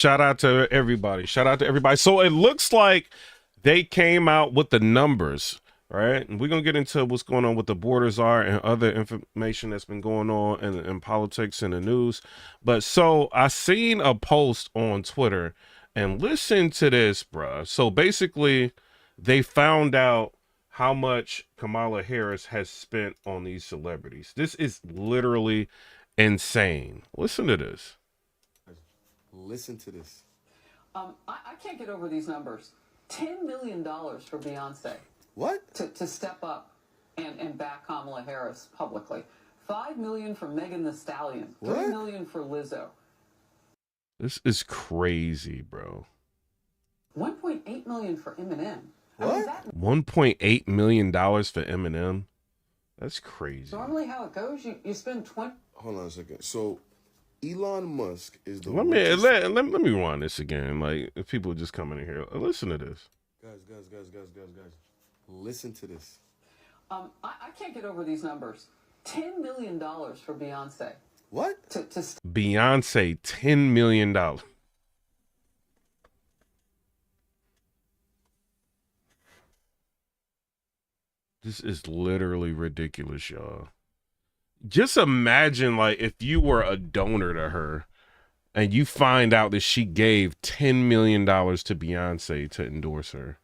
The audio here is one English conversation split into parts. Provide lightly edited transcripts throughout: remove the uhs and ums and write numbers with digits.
Shout out to everybody. Shout out to everybody. So it looks like they came out with the numbers, right? And we're going to get into what's going on with the borders are and other information that's been going on in politics and the news. But so I seen a post on Twitter and listen to this, bruh. So basically they found out how much Kamala Harris has spent on these celebrities. This is literally insane. Listen to this. Listen to this. I can't get over these numbers. $10 million for Beyonce. What? To step up and back Kamala Harris publicly. $5 million for Megan Thee Stallion. $3 million for Lizzo. This is crazy, bro. $1.8 million for Eminem. What? $1.8 million for Eminem? That's crazy. Normally how it goes, you spend 20... Hold on a second. So Elon Musk is the let me rewind this again. Like, if people just coming in here, listen to this. Guys. Listen to this. I can't get over these numbers. $10 million for Beyonce. What? Beyonce, $10 million. This is literally ridiculous, y'all. Just imagine, like, if you were a donor to her and you find out that she gave $10 million to Beyonce to endorse her.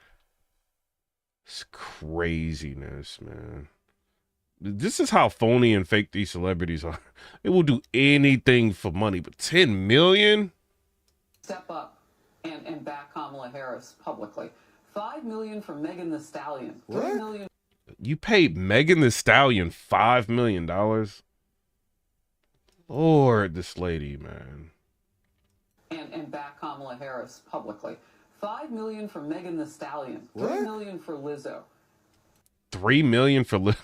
It's craziness, man. This is how phony and fake these celebrities are. They will do anything for money, but $10 million? Step up and back Kamala Harris publicly. $5 million for Megan Thee Stallion. $3 million. You paid Megan Thee Stallion $5 million? Lord, this lady, man. And back Kamala Harris publicly. $5 million for Megan Thee Stallion. What? $3 million for Lizzo. $3 million for Lizzo?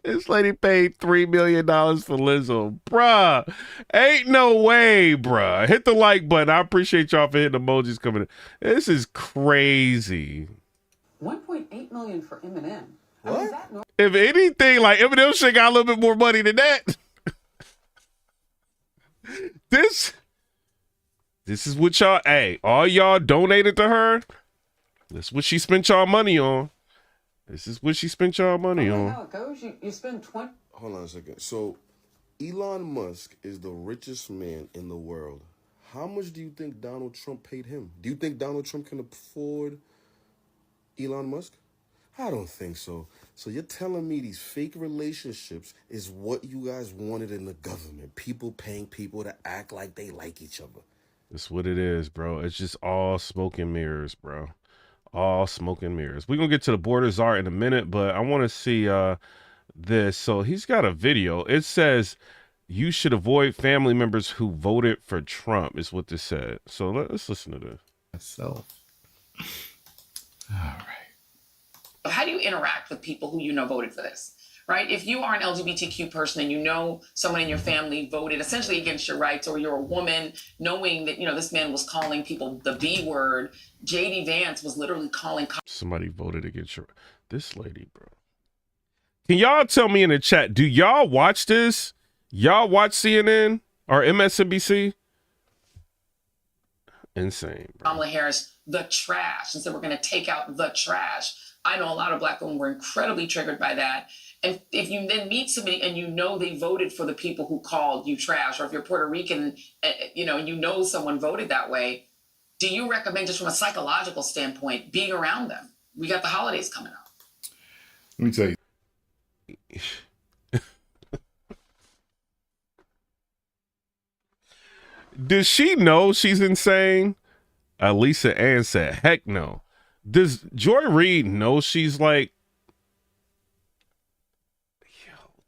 This lady paid $3 million for Lizzo. Bruh, ain't no way, bruh. Hit the like button. I appreciate y'all for hitting emojis coming in. This is crazy. $1.8 million for Eminem. What? If anything, like, Eminem shit got a little bit more money than that. This is what y'all, hey, all y'all donated to her. This is what she spent y'all money on. This is what she spent y'all money on. How it goes, you spend 20. Hold on a second. So Elon Musk is the richest man in the world. How much do you think Donald Trump paid him? Do you think Donald Trump can afford Elon Musk? I don't think so. So you're telling me these fake relationships is what you guys wanted in the government? People paying people to act like they like each other. That's what it is, bro. It's just all smoke and mirrors, bro. All smoke and mirrors. We're going to get to the border czar in a minute, but I want to see this. So he's got a video. It says, you should avoid family members who voted for Trump, is what this said. So let's listen to this. Myself. All right. How do you interact with people who you know voted for this, right? If you are an LGBTQ person and you know someone in your family voted essentially against your rights, or you're a woman knowing that, this man was calling people the B word, JD Vance was literally calling... Somebody voted against your... This lady, bro. Can y'all tell me in the chat, do y'all watch this? Y'all watch CNN or MSNBC? Insane, bro. Kamala Harris, the trash, and said we're going to take out the trash. I know a lot of Black women were incredibly triggered by that. And if you then meet somebody and you know they voted for the people who called you trash, or if you're Puerto Rican, and you know someone voted that way, do you recommend, just from a psychological standpoint, being around them? We got the holidays coming up. Let me tell you. Does she know she's insane? Lisa Ann said, heck no. Does Joy Reid know she's like,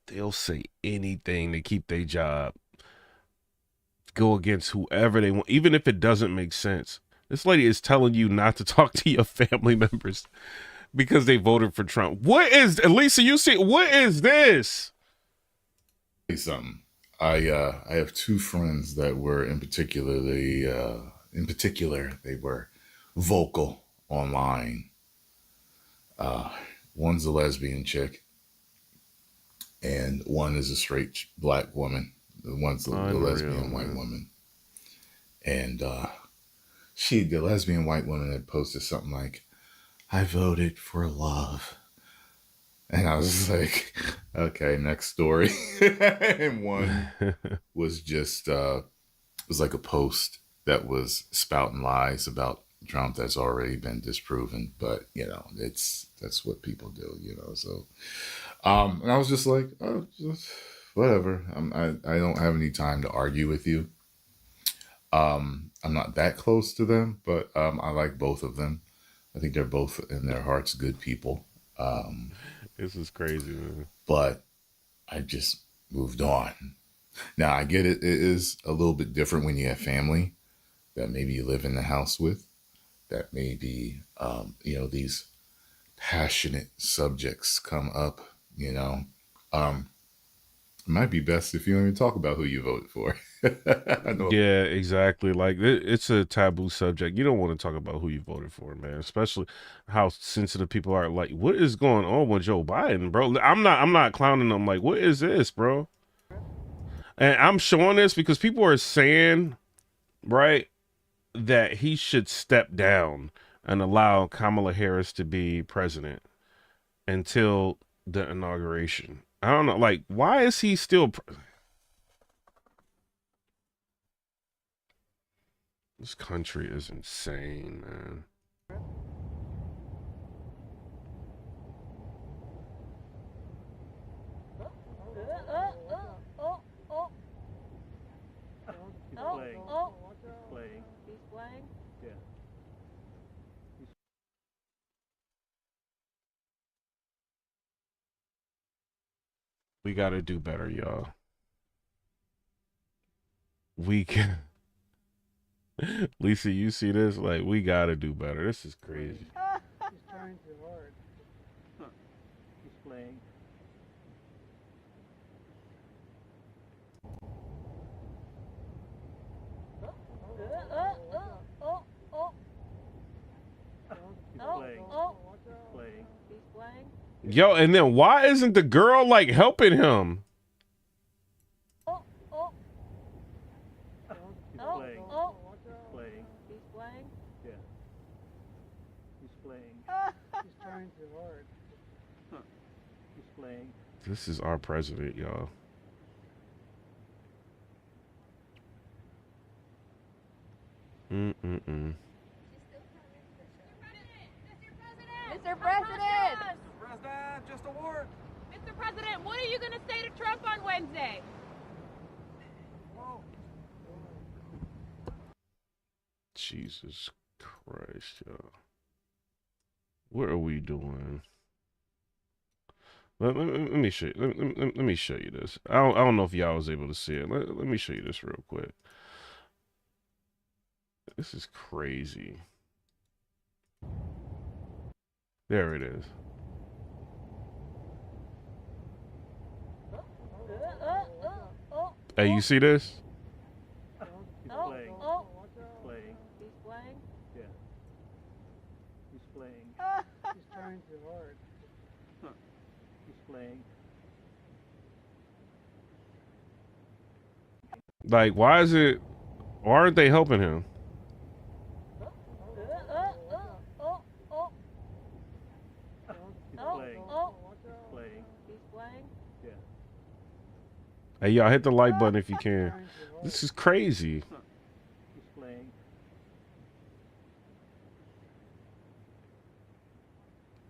they'll say anything to keep their job, go against whoever they want, even if it doesn't make sense. This lady is telling you not to talk to your family members because they voted for Trump. What is, Lisa, you see, what is this? Say something. I have two friends that were in particular, they were vocal online. One's a lesbian chick and one is a straight Black woman. The one's the Unreal, lesbian white man. woman. And the lesbian white woman had posted something like, I voted for love. And I was like, okay, next story. And one was just, it was like a post that was spouting lies about Trump that's already been disproven. But, you know, that's what people do, you know. So, and I was just like, oh, just whatever. I don't have any time to argue with you. I'm not that close to them, but I like both of them. I think they're both in their hearts good people. This is crazy, man. But I just moved on. Now I get it. It is a little bit different when you have family that maybe you live in the house with, that maybe, you know, these passionate subjects come up, you know. It might be best if you don't even talk about who you voted for. I know. Yeah, exactly. Like it's a taboo subject. You don't want to talk about who you voted for, man. Especially how sensitive people are. Like, what is going on with Joe Biden, bro? I'm not clowning them. Like, what is this, bro? And I'm showing this because people are saying, right, that he should step down and allow Kamala Harris to be president until the inauguration. I don't know. Like, why is he still? This country is insane, man. We got to do better, y'all. We can. Lisa, you see this? Like, we got to do better. This is crazy. He's trying too hard. He's playing. He's playing. Yo, and then why isn't the girl like helping him? Too hard. He's playing. This is our president, y'all. Mr. President! President, just a word. Mr. President, what are you going to say to Trump on Wednesday? Whoa. Jesus Christ, y'all. What are we doing? Let me show you. Let me show you this. I don't know if y'all was able to see it. Let me show you this real quick. This is crazy. There it is. Hey, you see this? He's playing. Playing. He's playing? Yeah. He's playing. He's trying too hard. He's playing. Like, why aren't they helping him? He's playing. Playing. He's playing? Yeah. Hey, y'all, hit the like button if you can. This is crazy. He's playing.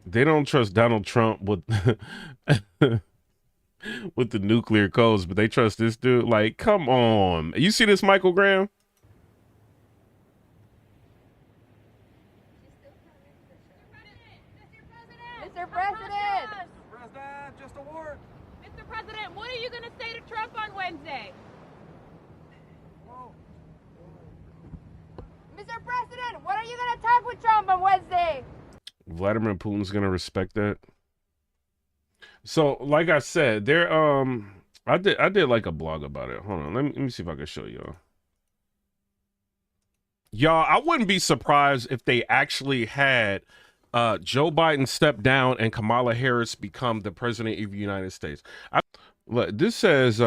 They don't trust Donald Trump with with the nuclear codes, but they trust this dude. Like, come on. You see this, Michael Graham? Mr. President! President, just a word. Mr. President, what are you going to say to Trump on Wednesday? Whoa. Mr. President, what are you going to talk with Trump on Wednesday? Vladimir Putin's gonna respect that. So, like I said, I did like a blog about it. Hold on, let me see if I can show y'all. Y'all, I wouldn't be surprised if they actually had Joe Biden step down and Kamala Harris become the president of the United States. Look, this says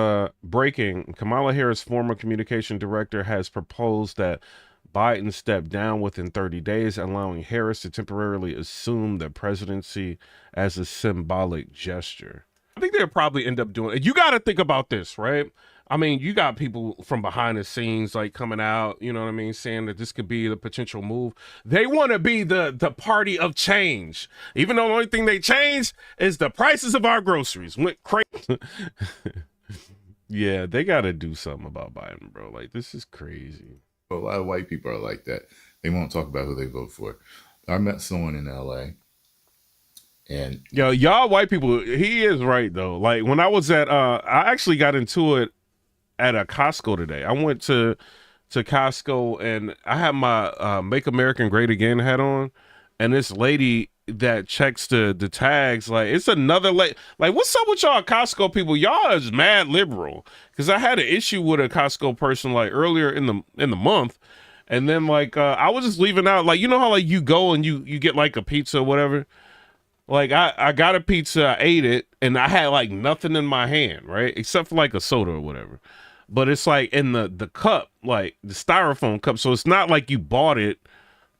breaking. Kamala Harris, former communication director, has proposed that Biden step down within 30 days, allowing Harris to temporarily assume the presidency as a symbolic gesture. I think they'll probably end up doing it. You got to think about this, right? I mean, you got people from behind the scenes like coming out, you know what I mean, saying that this could be the potential move. They want to be the party of change, even though the only thing they changed is the prices of our groceries went crazy. Yeah, they got to do something about Biden, bro. Like, this is crazy. A lot of white people are like that. They won't talk about who they vote for. I met someone in LA, and y'all white people, he is right though. Like when I was at I actually got into it at a Costco today. I went to Costco and I had my Make American Great Again hat on, and this lady that checks the tags, like it's another like what's up with y'all Costco people? Y'all is mad liberal, because I had an issue with a Costco person like earlier in the month, and then like I was just leaving out, like, you know how like you go and you get like a pizza or whatever. Like I got a pizza, I ate it, and I had like nothing in my hand, right? Except for like a soda or whatever. But it's like in the cup, like the styrofoam cup. So it's not like you bought it,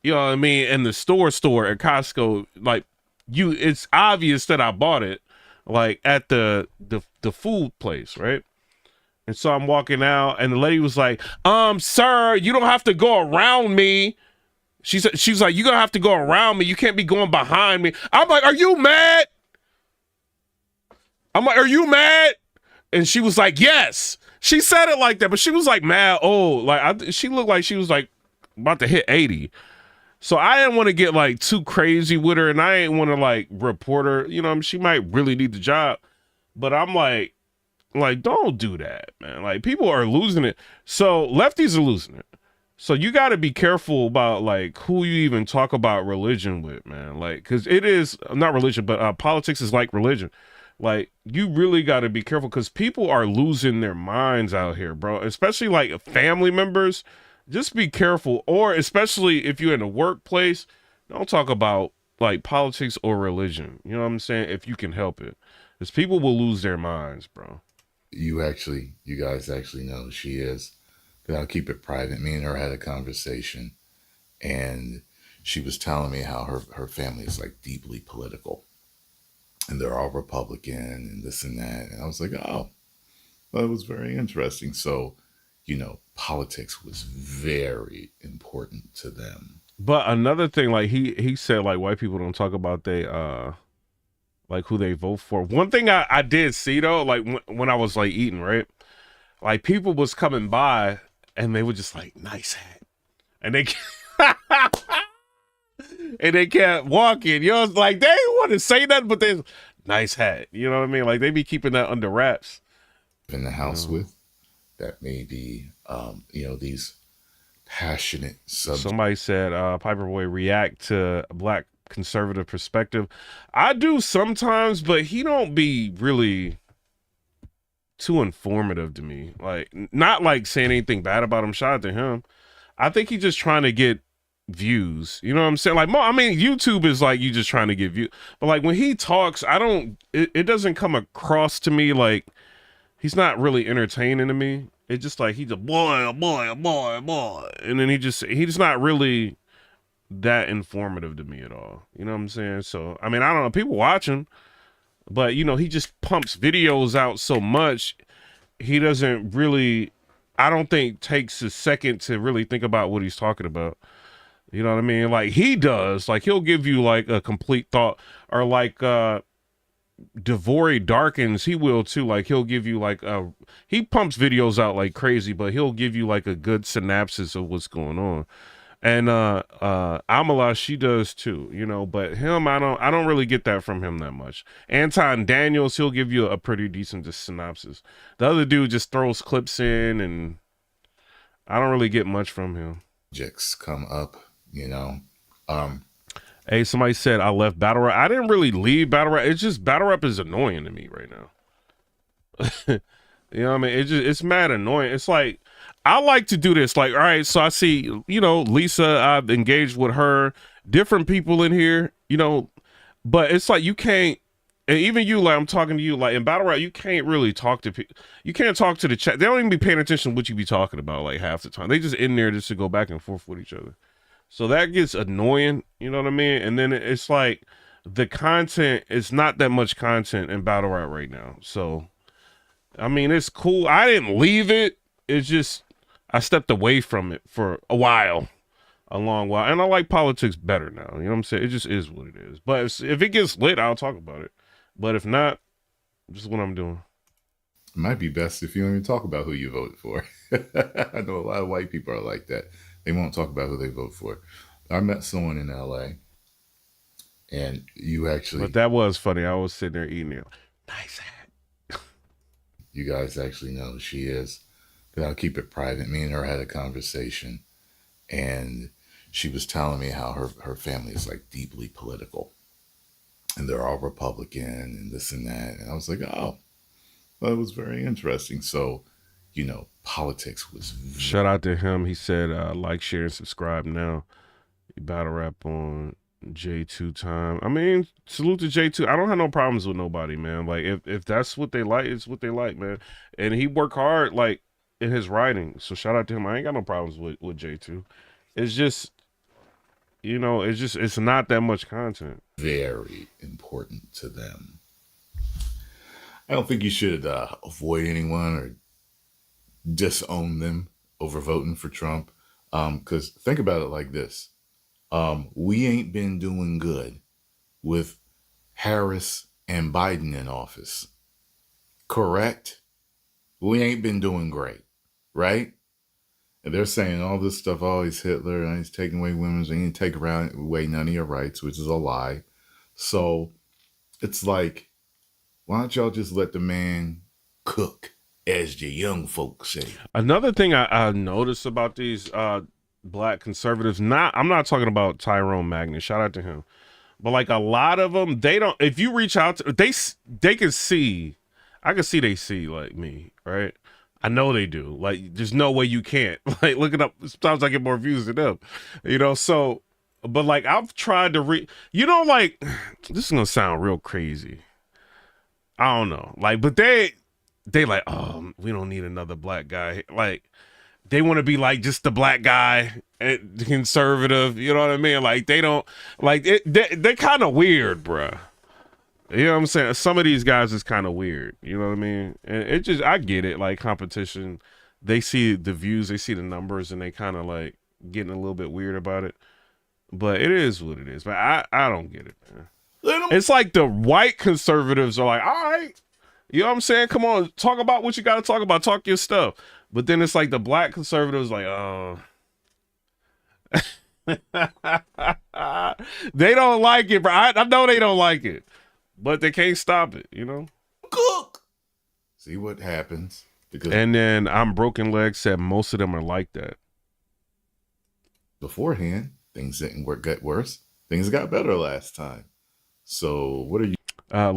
you know what I mean, in the store at Costco. Like it's obvious that I bought it like at the food place, right? And so I'm walking out and the lady was like, sir, you don't have to go around me. She's like, you're gonna have to go around me. You can't be going behind me. I'm like, are you mad? I'm like, are you mad? And she was like, yes. She said it like that, but she was like mad old. Like she looked like she was like about to hit 80. So I didn't want to get like too crazy with her, and I didn't want to like report her. You know, she might really need the job. But I'm like, don't do that, man. Like, people are losing it. So lefties are losing it. So you got to be careful about like who you even talk about religion with, man. Like, because it is not religion, but politics is like religion. Like, you really got to be careful, because people are losing their minds out here, bro. Especially like family members. Just be careful. Or especially if you're in a workplace, don't talk about like politics or religion. You know what I'm saying? If you can help it, because people will lose their minds, bro. You guys actually know who she is. But I'll keep it private. Me and her had a conversation, and she was telling me how her family is like deeply political, and they're all Republican and this and that. And I was like, oh, that was very interesting. So, you know, politics was very important to them. But another thing, like he said, like white people don't talk about like who they vote for. One thing I did see though, like when I was like eating, right? Like people was coming by and they were just like, nice hat. And they and they kept walking. You know, it's like they didn't want to say nothing, but they nice hat. You know what I mean? Like they be keeping that under wraps. In the house with that may be these passionate subjects. Somebody said Piperboy react to a black conservative perspective. I do sometimes, but he don't be really too informative to me. Like, not like saying anything bad about him. Shout out to him. I think he's just trying to get views. You know what I'm saying? Like, I mean, YouTube is like you just trying to get views. But like when he talks, it doesn't come across to me like he's not really entertaining to me. It's just like he's a boy. And then he's not really that informative to me at all. You know what I'm saying? So, I mean, I don't know. People watch him, but, you know, he just pumps videos out so much. He doesn't really, I don't think, takes a second to really think about what he's talking about. You know what I mean? Like, he does. Like, he'll give you, like, a complete thought. Or, like, Devori Darkins, he will, too. Like, he'll give you, like, he pumps videos out like crazy, but he'll give you, like, a good synopsis of what's going on. And Amala, she does too, you know, but him, I don't really get that from him that much. Anton Daniels, he'll give you a pretty decent synopsis. The other dude just throws clips in, and I don't really get much from him. Projects come up, you know. Hey, somebody said I left battle rap. I didn't really leave battle rap. It's just battle rap is annoying to me right now. You know what I mean? It's mad annoying. It's like, I like to do this. Like, all right, so I see, you know, Lisa, I've engaged with her, different people in here, you know, but it's like you can't And even you, like I'm talking to you, like in battle rap, you can't really talk to people. You can't talk to the chat. They don't even be paying attention to what you be talking about like half the time. They just in there just to go back and forth with each other. So that gets annoying, you know what I mean? And then it's like the content is not that much content in battle rap right now. So I mean, it's cool. I didn't leave it. It's just I stepped away from it for a while, a long while, and I like politics better now. You know what I'm saying? It just is what it is. But if it gets lit, I'll talk about it. But if not, just what I'm doing. It might be best if you don't even talk about who you voted for. I know a lot of white people are like that. They won't talk about who they vote for. I met someone in LA, and you actually... But that was funny. I was sitting there eating it. Nice hat. You guys actually know who she is. But I'll keep it private. Me and her had a conversation, and she was telling me how her family is like deeply political. And they're all Republican and this and that. And I was like, oh, well, it was very interesting. So, you know, politics was... Shout out to him. He said, like, share, and subscribe now. Battle rap on J2 time. I mean, salute to J2. I don't have no problems with nobody, man. Like, if that's what they like, it's what they like, man. And he worked hard, like, in his writing. So shout out to him. I ain't got no problems with J2. It's just... You know, it's not that much content. Very important to them. I don't think you should avoid anyone or disown them over voting for Trump. Because think about it like this. We ain't been doing good with Harris and Biden in office. Correct? We ain't been doing great, right? And they're saying all this stuff, oh, he's Hitler, and he's taking away women's, and he didn't take away none of your rights, which is a lie. So it's like, why don't y'all just let the man cook, as the young folks say? Another thing I noticed about these black conservatives, I'm not talking about Tyrone Magnus, shout out to him, but like a lot of them, they don't, if you reach out to, they can see, I can see they see like me, right? I know they do. Like, there's no way you can't. Like, look it up. Sometimes I get more views than them, you know? So, but like, I've tried to you know, like, this is gonna sound real crazy. I don't know. Like, but they like, oh, we don't need another black guy. Like, they want to be like just the black guy, conservative, you know what I mean? Like, they don't, like, they're kind of weird, bruh. You know what I'm saying? Some of these guys is kind of weird. You know what I mean? And it just, I get it. Like competition, they see the views, they see the numbers, and they kind of like getting a little bit weird about it. But it is what it is. But I don't get it, man. It's like the white conservatives are like, all right, you know what I'm saying? Come on, talk about what you got to talk about. Talk your stuff. But then it's like the black conservatives like, oh. They don't like it, bro. I know they don't like it. But they can't stop it, you know? Cook! See what happens. Because and then I'm Broken Leg said most of them are like that. Beforehand, things didn't get worse. Things got better last time. So what are you...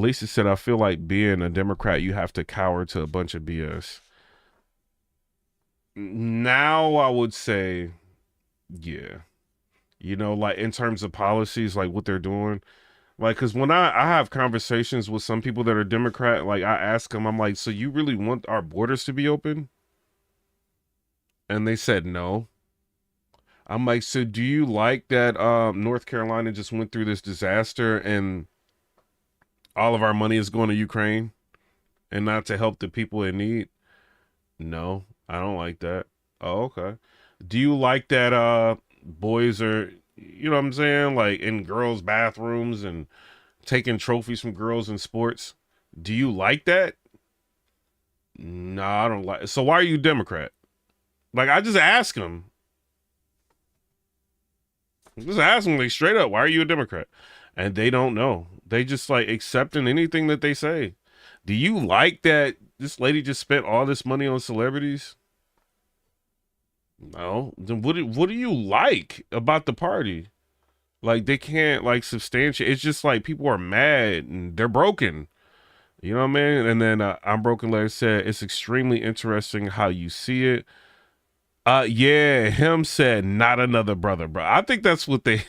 Lisa said, I feel like being a Democrat, you have to cower to a bunch of BS. Now I would say, yeah. You know, like in terms of policies, like what they're doing... Like, because when I have conversations with some people that are Democrat, like, I ask them, I'm like, so you really want our borders to be open? And they said no. I'm like, so do you like that North Carolina just went through this disaster and all of our money is going to Ukraine and not to help the people in need? No, I don't like that. Oh, okay. Do you like that boys are... You know what I'm saying? Like in girls' bathrooms and taking trophies from girls in sports. Do you like that? No, I don't like it. So why are you Democrat? Like, I just ask them. Just ask them like straight up, why are you a Democrat? And they don't know. They just like accepting anything that they say. Do you like that this lady just spent all this money on celebrities? No. Then what do you like about the party? Like, they can't like substantiate. It's just like people are mad and they're broken. You know what I mean? And then I'm Broken Leg said, it's extremely interesting how you see it. Yeah, him said, not another brother, bro. I think that's what they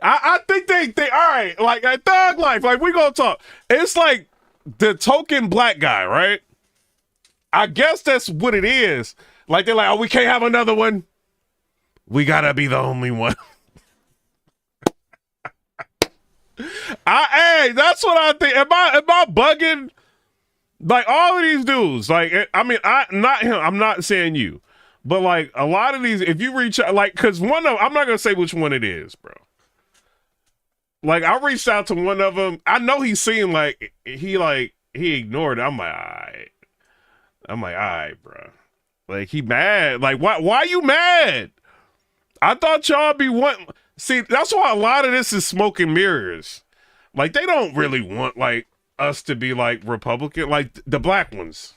I think they all right, like at Thug Life, like we gonna talk. It's like the token black guy, right? I guess that's what it is. Like they're like, oh, we can't have another one. We gotta be the only one. Hey, that's what I think. Am I bugging? Like all of these dudes, like I mean, not him. I'm not saying you, but like a lot of these, if you reach out, like, cause one of, I'm not gonna say which one it is, bro. Like I reached out to one of them. I know he seemed like he ignored it. I'm like, all right, bro. Like he mad. Like why you mad? I thought y'all be wanting. See, that's why a lot of this is smoke and mirrors. Like they don't really want like us to be like Republican, like the black ones.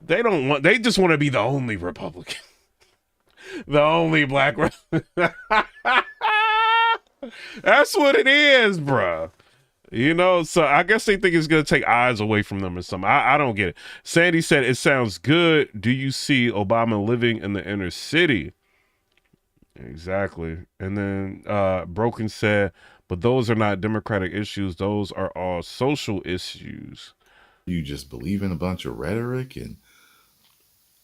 They don't want. They just want to be the only Republican, the only black. That's what it is, bro. You know, so I guess they think it's gonna take eyes away from them or something. I don't get it. Sandy said it sounds good. Do you see Obama living in the inner city? Exactly. And then Broken said, but those are not democratic issues. Those are all social issues. You just believe in a bunch of rhetoric and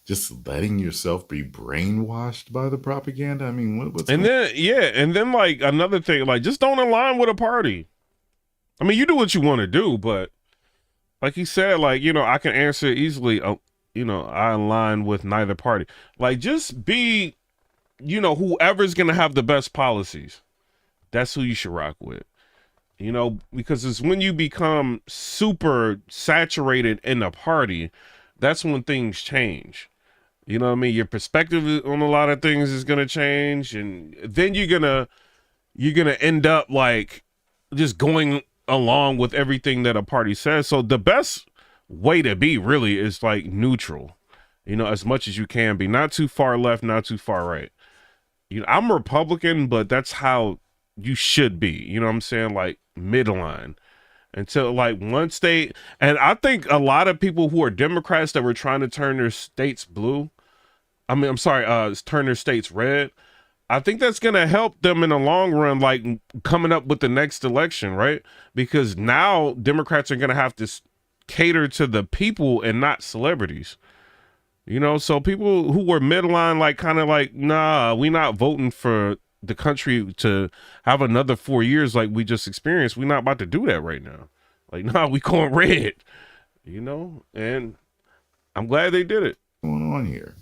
just letting yourself be brainwashed by the propaganda. I mean, what's and then and then like another thing, like just don't align with a party. I mean, you do what you want to do, but like he said, like, you know, I can answer easily. You know, I align with neither party. Like, just be, you know, whoever's gonna have the best policies. That's who you should rock with. You know, because it's when you become super saturated in a party, that's when things change. You know what I mean? Your perspective on a lot of things is gonna change, and then you're gonna end up like just going along with everything that a party says. So the best way to be really is like neutral, you know, as much as you can be, not too far left, not too far right. You know, I'm Republican, but that's how you should be. You know what I'm saying? Like midline until like once they, and I think a lot of people who are Democrats that were trying to turn their states blue, turn their states red. I think that's going to help them in the long run, like coming up with the next election, right? Because now Democrats are going to have to cater to the people and not celebrities. You know, so people who were midline, like kind of like, nah, we not voting for the country to have another 4 years like we just experienced. We're not about to do that right now. Like, nah, we going red, you know? And I'm glad they did it. going on here?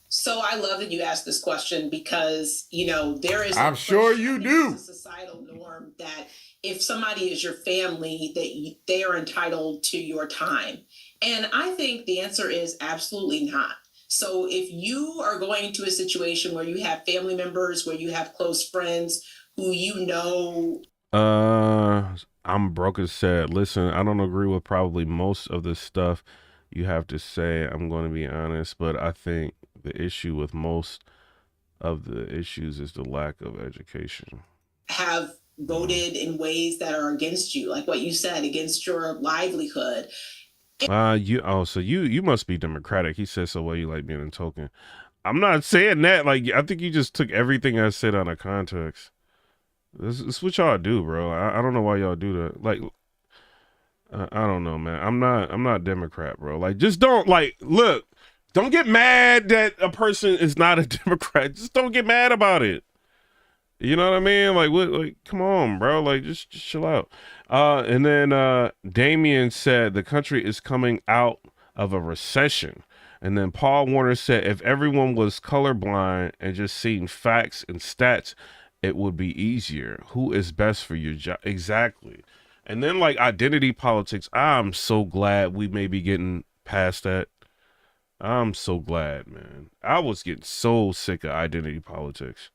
So I love that you asked this question because, you know, there is. I'm sure you do. It's a societal norm that if somebody is your family, that they are entitled to your time. And I think the answer is absolutely not. So if you are going into a situation where you have family members, where you have close friends who you know. I'm broken said, listen, I don't agree with probably most of the stuff you have to say. I'm going to be honest, but I think the issue with most of the issues is the lack of education. Have voted in ways that are against you, like what you said, against your livelihood. So you must be Democratic. He said, so well, you like being a token. I'm not saying that. Like, I think you just took everything I said out of context. This is what y'all do, bro. I don't know why y'all do that. Like, I don't know, man. I'm not Democrat, bro. Like, just don't, like, look, don't get mad that a person is not a Democrat. Just don't get mad about it. You know what I mean? Like, what? Like, come on, bro. Like, just chill out. And then Damien said the country is coming out of a recession. And then Paul Warner said if everyone was colorblind and just seeing facts and stats, it would be easier. Who is best for your job? Exactly. And then like identity politics. I'm so glad we may be getting past that. I'm so glad, man. I was getting so sick of identity politics.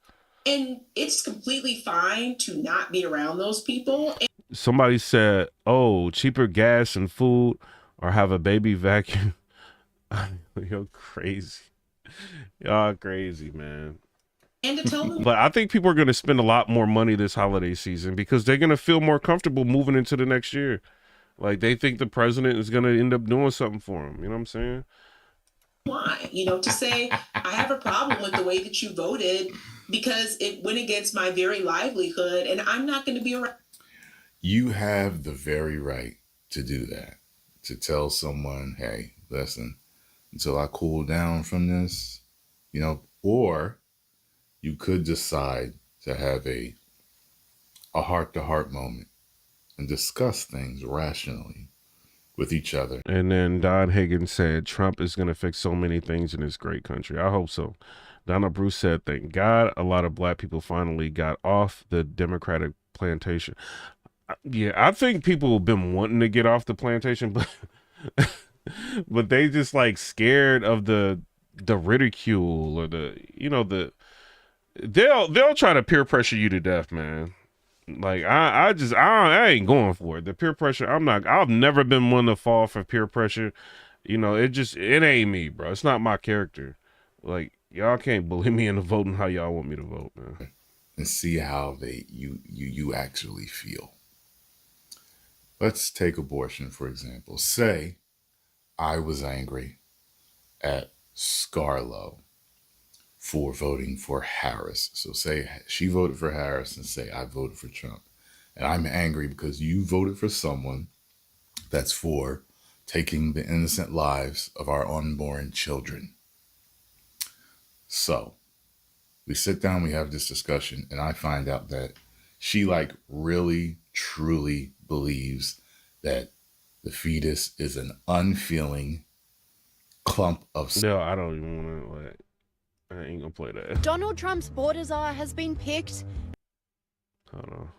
And it's completely fine to not be around those people. Somebody said, oh, cheaper gas and food or have a baby vacuum. You're crazy. Y'all crazy, man. And to tell them. But I think people are going to spend a lot more money this holiday season because they're going to feel more comfortable moving into the next year. Like they think the president is going to end up doing something for them. You know what I'm saying? Why? You know, to say, I have a problem with the way that you voted. because it went against my very livelihood, and I'm not going to be around. You have the very right to do that, to tell someone, hey, listen, until I cool down from this, or you could decide to have a heart-to-heart moment and discuss things rationally with each other. And then Don Higgins said, Trump is going to fix so many things in this great country. I hope so. Donald Bruce said, thank God a lot of black people finally got off the Democratic plantation. Yeah, I think people have been wanting to get off the plantation, but but they just like scared of the ridicule or they'll try to peer pressure you to death, man. Like I ain't going for it. The peer pressure, I've never been one to fall for peer pressure. It ain't me, bro. It's not my character. Like, y'all can't bully me into voting how y'all want me to vote, man. And see how you actually feel. Let's take abortion, for example. Say I was angry at Scarlo for voting for Harris. So say she voted for Harris and say I voted for Trump. And I'm angry because you voted for someone that's for taking the innocent lives of our unborn children. So we sit down, we have this discussion, and I find out that she really, truly believes that the fetus is an unfeeling clump of... No, I don't even want to, I ain't gonna play that. Donald Trump's border czar has been picked. Hold on.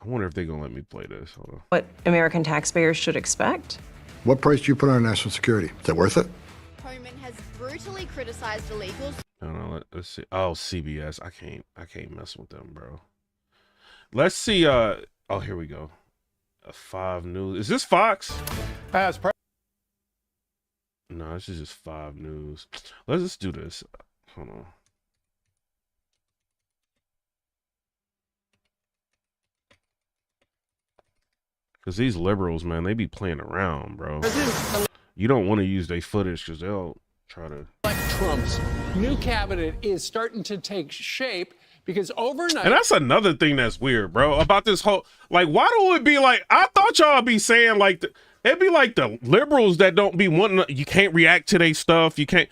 I wonder if they're gonna let me play this. Hold on. What American taxpayers should expect. What price do you put on national security? Is that worth it? Homan has brutally criticized illegals. Hold on, let's see. Oh, CBS. I can't mess with them, bro. Let's see. Oh, here we go. 5 News. Is this Fox? No, this is just 5 News. Let's just do this. Hold on. Because these liberals, man, they be playing around, bro. You don't want to use their footage because they'll try to... Trump's new cabinet is starting to take shape because overnight... And that's another thing that's weird, bro, about this whole... Like, why do it be like... I thought y'all be saying, like... It'd be like the liberals that don't be wanting... You can't react to their stuff. You can't...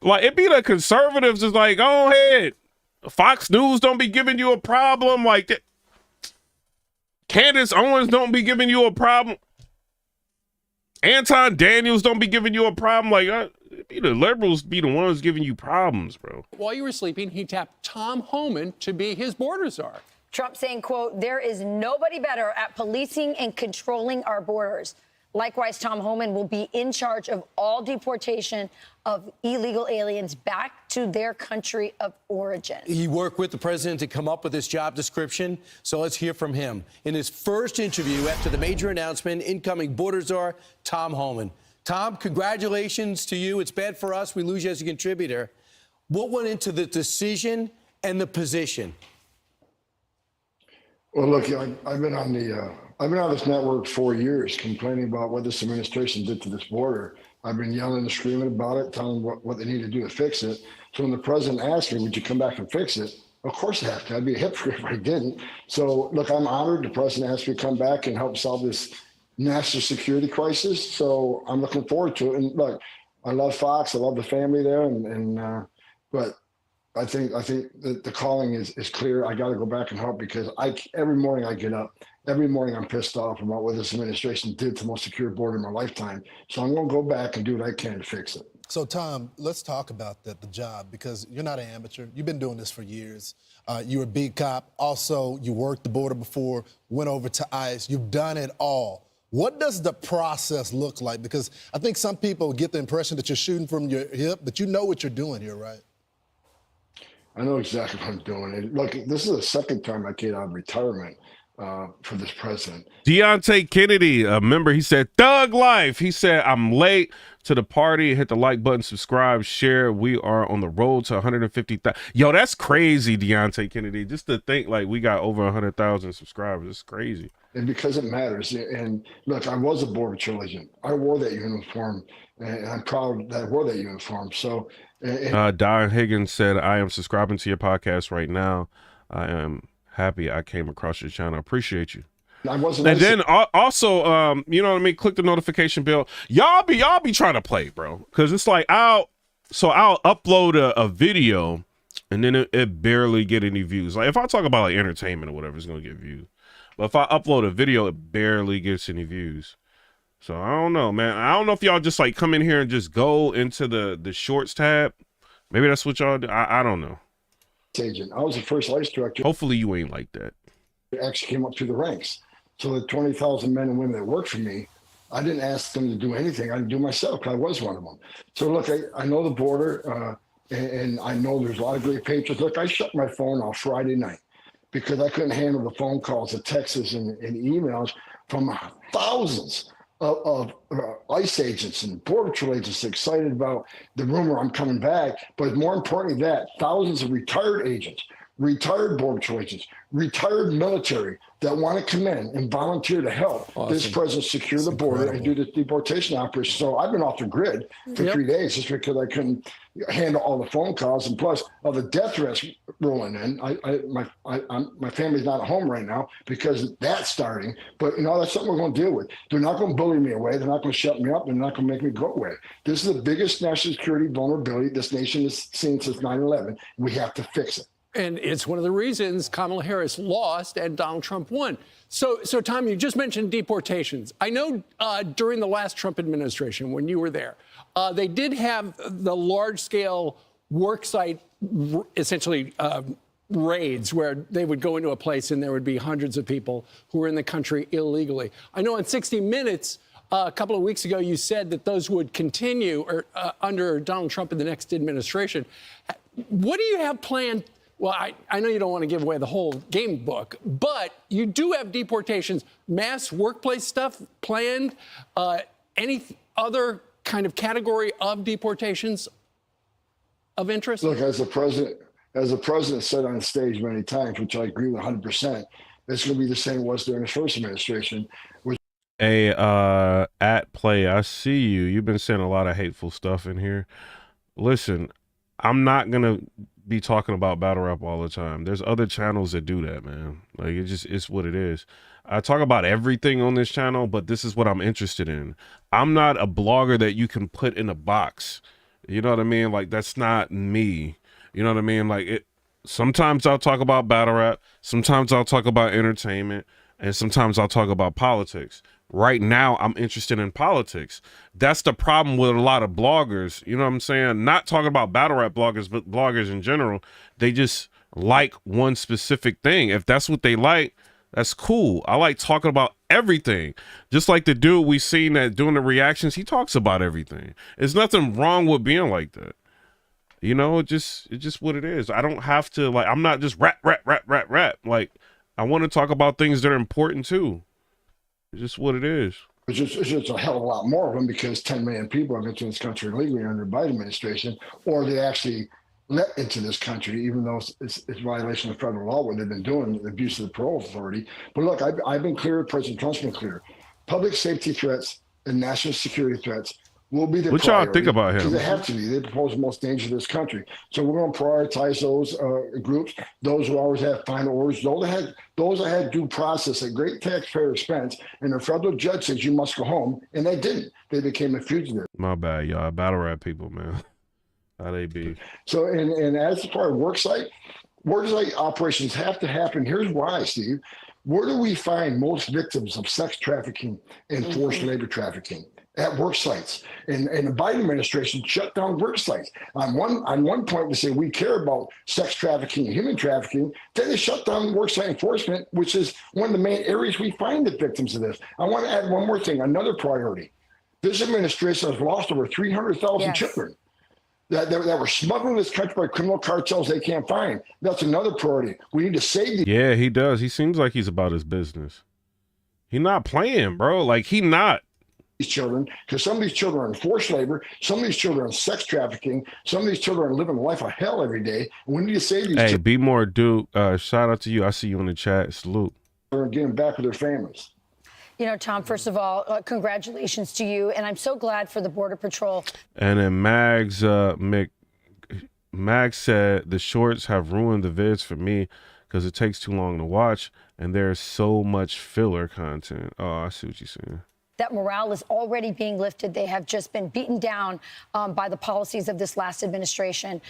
Like, it'd be the conservatives is like, go ahead. Fox News don't be giving you a problem like that. Candace Owens don't be giving you a problem. Anton Daniels don't be giving you a problem. Like, the liberals be the ones giving you problems, bro. While you were sleeping, he tapped Tom Homan to be his border czar. Trump saying, quote, there is nobody better at policing and controlling our borders. Likewise, Tom Homan will be in charge of all deportation of illegal aliens back to their country of origin. He worked with the president to come up with this job description, so let's hear from him. In his first interview after the major announcement, incoming border czar, Tom Homan. Tom, congratulations to you. It's bad for us. We lose you as a contributor. What went into the decision and the position? Well, look, I've been on this network 4 years complaining about what this administration did to this border. I've been yelling and screaming about it, telling them what they need to do to fix it. So when the president asked me, would you come back and fix it? Of course I have to. I'd be a hypocrite if I didn't. So, look, I'm honored the president asked me to come back and help solve this national security crisis. So I'm looking forward to it. And look, I love Fox. I love the family there. But I think that the calling is clear. I got to go back and help because every morning I get up. Every morning I'm pissed off about what this administration did to the most secure border in my lifetime. So I'm going to go back and do what I can to fix it. So, Tom, let's talk about the job, because you're not an amateur. You've been doing this for years. You're a beat cop. Also, you worked the border before, went over to ICE. You've done it all. What does the process look like? Because I think some people get the impression that you're shooting from your hip, but you know what you're doing here, right? I know exactly what I'm doing. Look, this is the second time I get out of retirement for this president. Deontay Kennedy, a member, he said, thug life. He said, I'm late to the party. Hit the like button, subscribe, share. We are on the road to 150,000. Yo, that's crazy, Deontay Kennedy. Just to think like we got over 100,000 subscribers. It's crazy. And because it matters. And look, I was a Border Patrol agent. I wore that uniform, and I'm proud that I wore that uniform. So, Don Higgins said, I am subscribing to your podcast right now. I am happy I came across your channel. I appreciate you. I wasn't. And then also, you know what I mean? Click the notification bell. Y'all be trying to play, bro. Cause it's like I'll upload a video and then it barely get any views. Like if I talk about like entertainment or whatever, it's gonna get views. But if I upload a video, it barely gets any views. So I don't know, man. I don't know if y'all just like come in here and just go into the shorts tab. Maybe that's what y'all do. I don't know. Agent. I was the first ICE director. Hopefully you ain't like that. Actually came up through the ranks. So the 20,000 men and women that worked for me, I didn't ask them to do anything. I didn't do myself. I was one of them. So look, I know the border, and I know there's a lot of great patriots. Look, I shut my phone off Friday night because I couldn't handle the phone calls, the texts, and emails from thousands of ICE agents and Border Patrol agents excited about the rumor I'm coming back. But more importantly, that thousands of retired agents, retired Border Patrol agents, retired military that want to come in and volunteer to help this president secure the border and do the deportation operation. So I've been off the grid for 3 days just because I couldn't handle all the phone calls, and plus all the death threats rolling in. My family's not at home right now because that's starting. But you know, that's something we're going to deal with. They're not going to bully me away. They're not going to shut me up. They're not going to make me go away. This is the biggest national security vulnerability this nation has seen since 9/11. We have to fix it. And it's one of the reasons Kamala Harris lost and Donald Trump won. So Tom, you just mentioned deportations. I know during the last Trump administration, when you were there, they did have the large-scale worksite, essentially raids, where they would go into a place and there would be hundreds of people who were in the country illegally. I know on 60 Minutes, a couple of weeks ago, you said that those would continue under Donald Trump in the next administration. What do you have planned? Well, I know you don't want to give away the whole game book, but you do have deportations, mass workplace stuff planned. Any other kind of category of deportations of interest? Look, as the president said on stage many times, which I agree with 100%, it's going to be the same it was during his first administration. At play, I see you. You've been saying a lot of hateful stuff in here. Listen, I'm not gonna be talking about battle rap all the time. There's other channels that do that, man. Like it's what it is. I talk about everything on this channel, but this is what I'm interested in. I'm not a blogger that you can put in a box. You know what I mean? Like that's not me. You know what I mean? Like sometimes I'll talk about battle rap, sometimes I'll talk about entertainment, and sometimes I'll talk about politics. Right now, I'm interested in politics. That's the problem with a lot of bloggers. You know what I'm saying? Not talking about battle rap bloggers, but bloggers in general. They just like one specific thing. If that's what they like, that's cool. I like talking about everything. Just like the dude we seen that doing the reactions, he talks about everything. There's nothing wrong with being like that. You know, it's just what it is. I don't have to, like, I'm not just rap. Like, I want to talk about things that are important too. It's just what it is. It's just a hell of a lot more of them because 10 million people have entered this country illegally under the Biden administration, or they actually let into this country, even though it's violation of federal law, what they've been doing, the abuse of the parole authority. But look, I've been clear, President Trump's been clear. Public safety threats and national security threats will be the what y'all think about him? Because they have to be. They propose the most danger to this country. So we're going to prioritize those groups, those who always have final orders, those that had due process at great taxpayer expense, and the federal judge says you must go home, and they didn't. They became a fugitive. My bad, y'all. Battle rap people, man. How they be? So, and as far as worksite operations have to happen. Here's why, Steve. Where do we find most victims of sex trafficking and forced labor trafficking? At work sites, and the Biden administration shut down work sites. On one point, they say we care about sex trafficking and human trafficking. Then they shut down work site enforcement, which is one of the main areas we find the victims of this. I want to add one more thing, another priority. This administration has lost over 300,000 children that were smuggled in this country by criminal cartels they can't find. That's another priority. We need to save these. Yeah, he does. He seems like he's about his business. He not playing, bro. Like he not. children, because some of these children are in forced labor, some of these children are in sex trafficking, some of these children are living a life of hell every day. And we need to save these Hey, children. be more Duke. Shout out to you. I see you in the chat. Salute. Getting back with their families. You know, Tom, first of all, congratulations to you. And I'm so glad for the Border Patrol. And then Mags said the shorts have ruined the vids for me because it takes too long to watch and there's so much filler content. Oh, I see what you're saying. That morale is already being lifted. They have just been beaten down by the policies of this last administration.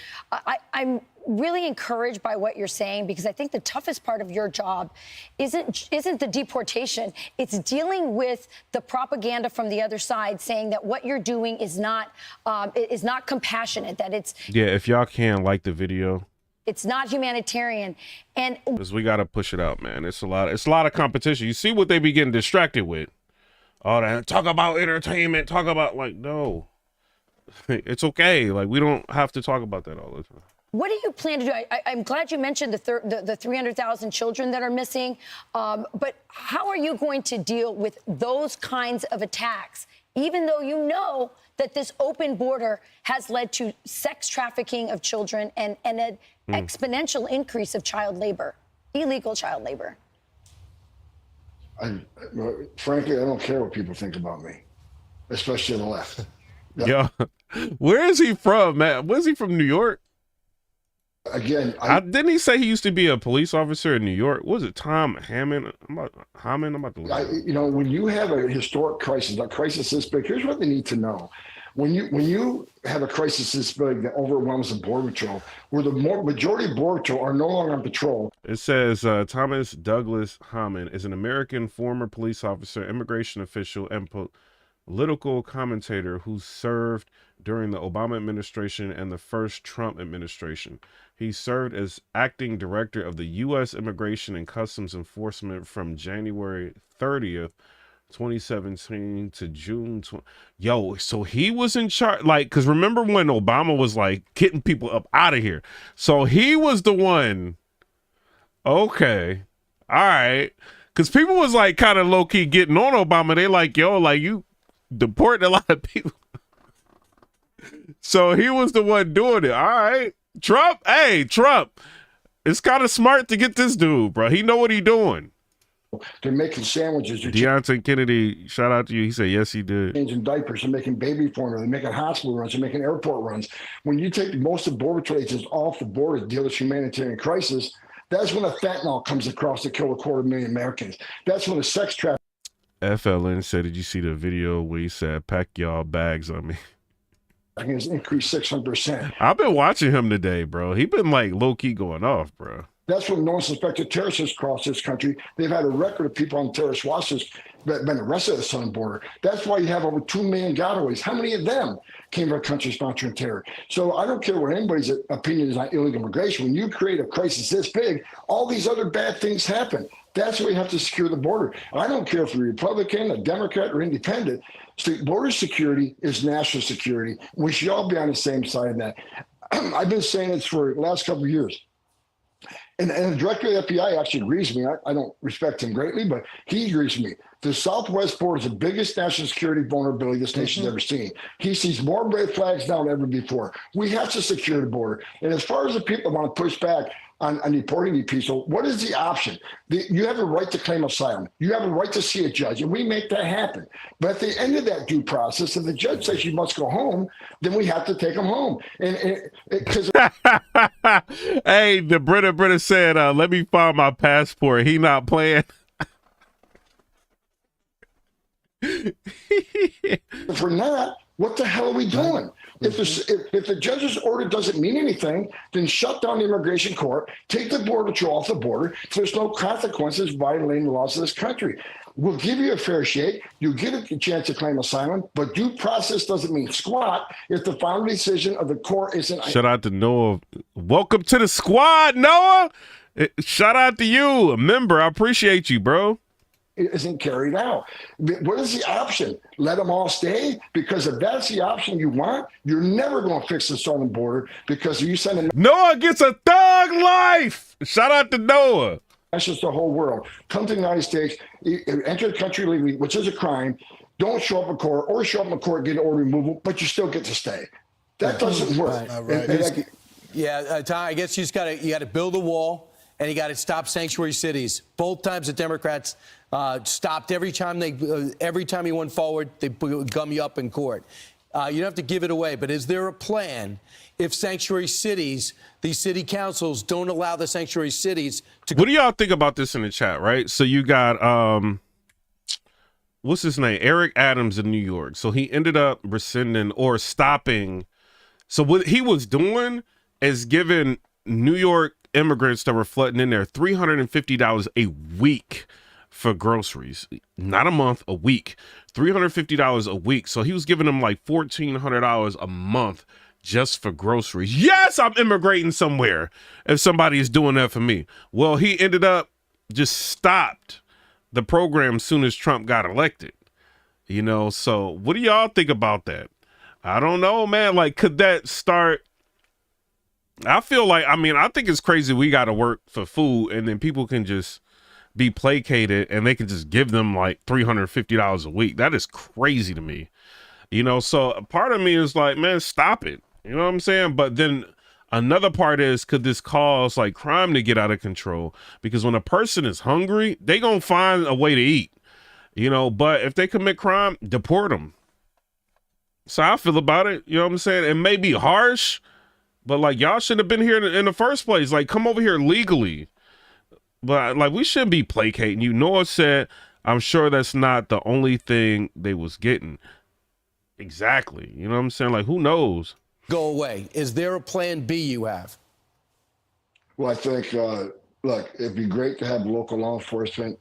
I'm really encouraged by what you're saying, because I think the toughest part of your job isn't the deportation. It's dealing with the propaganda from the other side saying that what you're doing is not compassionate, that it's If y'all can like the video, it's not humanitarian. And because we got to push it out, man. It's a lot of competition. You see what they be getting distracted with. All that talk about entertainment, talk about, like, no, it's okay. Like, we don't have to talk about that all the time. what do you plan to do? I'm glad you mentioned the 300,000 children that are missing, but how are you going to deal with those kinds of attacks, even though you know that this open border has led to sex trafficking of children and an exponential increase of child labor, illegal child labor? Frankly, I don't care what people think about me, especially on the left. Yo, where is he from, man? Was he from New York? Again, didn't he say he used to be a police officer in New York? Was it Tom Hammond? I'm about to look. You know, when you have a historic crisis, a crisis this big, here's what they need to know. When you have a crisis this big that overwhelms the Border Patrol, where the majority of Border Patrol are no longer on patrol. It says Thomas Douglas Homan is an American former police officer, immigration official, and political commentator who served during the Obama administration and the first Trump administration. He served as acting director of the U.S. Immigration and Customs Enforcement from January 30th, 2017 to June 20. Yo, so he was in charge, like, because remember when Obama was like getting people up out of here? So he was the one. Okay, all right, because people was like kind of low key getting on Obama. They like, yo, like, you deporting a lot of people. So he was the one doing it. All right, Trump. Hey, Trump. It's kind of smart to get this dude, bro. He know what he doing. They're making sandwiches. Deontay Kennedy, shout out to you. He said, yes, he did. Changing diapers. They're making baby formula. They're making hospital runs. They're making airport runs. When you take most of Border Patrol agents off the border to deal with humanitarian crisis, that's when the fentanyl comes across to kill 250,000 Americans. That's when the sex trafficking. FLN said, did you see the video where he said, pack y'all bags on me? I think it's increased 600%. I've been watching him today, bro. He been like low key going off, bro. That's when no suspected terrorists has crossed this country. They've had a record of people on terrorist watches that have been arrested at the southern border. That's why you have over 2 million gotaways. How many of them came from a country sponsoring terror? So I don't care what anybody's opinion is on illegal immigration. When you create a crisis this big, all these other bad things happen. That's why you have to secure the border. I don't care if you're a Republican, a Democrat, or independent. Border security is national security. We should all be on the same side of that. I've been saying this for the last couple of years. And the director of the FBI actually agrees with me. I don't respect him greatly, but he agrees with me. The southwest border is the biggest national security vulnerability this nation's ever seen. He sees more red flags now than ever before. We have to secure the border. And as far as the people want to push back on deporting these people, what is the option? You have a right to claim asylum. You have a right to see a judge, and we make that happen. But at the end of that due process, if the judge says you must go home, then we have to take them home. Because hey, the Britta said, let me find my passport. He not playing. If we're not, what the hell are we doing? If the judge's order doesn't mean anything, then shut down the immigration court, take the Border Patrol off the border, so there's no consequences violating the laws of this country. We'll give you a fair shake. You get a chance to claim asylum, but due process doesn't mean squat if the final decision of the court isn't. Shout out to Noah. Welcome to the squad, Noah. Shout out to you, a member. I appreciate you, bro. Isn't carried out. What is the option? Let them all stay? Because if that's the option you want, you're never going to fix the southern border, because you send them. Noah gets a thug life. Shout out to Noah. That's just the whole world. Come to the United States, enter the country legally, which is a crime. don't show up in court, or show up in court, get an order removal, but you still get to stay. That doesn't work. Tom, I guess you got to build a wall, and you got to stop sanctuary cities. Both times the Democrats stopped every time you went forward, they gum you up in court. You don't have to give it away, but is there a plan if sanctuary cities, these city councils, don't allow the sanctuary cities to? What do y'all think about this in the chat? Right, so you got what's his name, Eric Adams in New York. So he ended up rescinding or stopping. So what he was doing is giving New York immigrants that were flooding in there $350 a week for groceries, not a month, a week, $350 a week. So he was giving them like $1,400 a month just for groceries. Yes, I'm immigrating somewhere if somebody is doing that for me. Well, he ended up just stopped the program as soon as Trump got elected. You know, so what do y'all think about that? I don't know, man. Like, could that start? I feel like, I mean, I think it's crazy we got to work for food and then people can just be placated and they can just give them like $350 a week. That is crazy to me. You know, so a part of me is like, man, stop it. You know what I'm saying? But then another part is, could this cause like crime to get out of control? Because when a person is hungry, they gonna find a way to eat, you know, but if they commit crime, deport them. So I feel about it. You know what I'm saying? It may be harsh, but like, y'all shouldn't have been here in the first place. Like, come over here legally. But like, we shouldn't be placating you. Noah said, I'm sure that's not the only thing they was getting. Exactly. You know what I'm saying? Like, who knows? Go away. Is there a plan B you have? Well, I think, look, it'd be great to have local law enforcement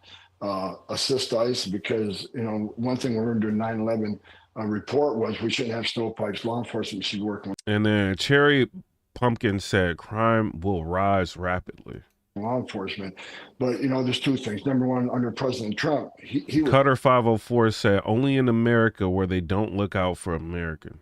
assist ICE because, you know, one thing we learned during 9/11 report was we shouldn't have stovepipes. Law enforcement should work with. And then Cherry Pumpkin said crime will rise rapidly. Law enforcement, but you know, there's two things. Number one, under President Trump, he Cutter 504 said only in America where they don't look out for American.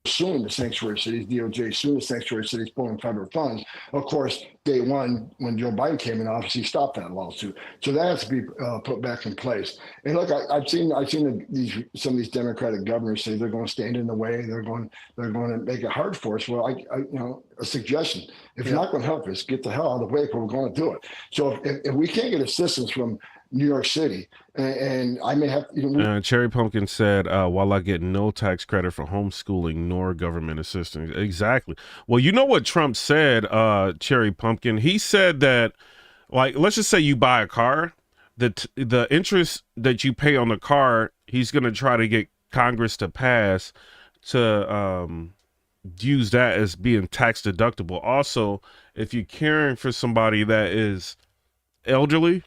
Suing the sanctuary cities, DOJ suing the sanctuary cities, pulling federal funds. Of course, day one, when Joe Biden came in office, he stopped that lawsuit. So that has to be put back in place. And look, I've seen some of these Democratic governors say they're going to stand in the way. They're going to make it hard for us. Well, I you know, a suggestion: if you're not going to help us, get the hell out of the way, but we're going to do it. So if we can't get assistance from New York City, and I may have, you know. Cherry Pumpkin said, while I get no tax credit for homeschooling nor government assistance. Exactly. Well, you know what Trump said, Cherry Pumpkin? He said that, like, let's just say you buy a car, the interest that you pay on the car, he's going to try to get Congress to pass to use that as being tax deductible. Also, if you're caring for somebody that is elderly,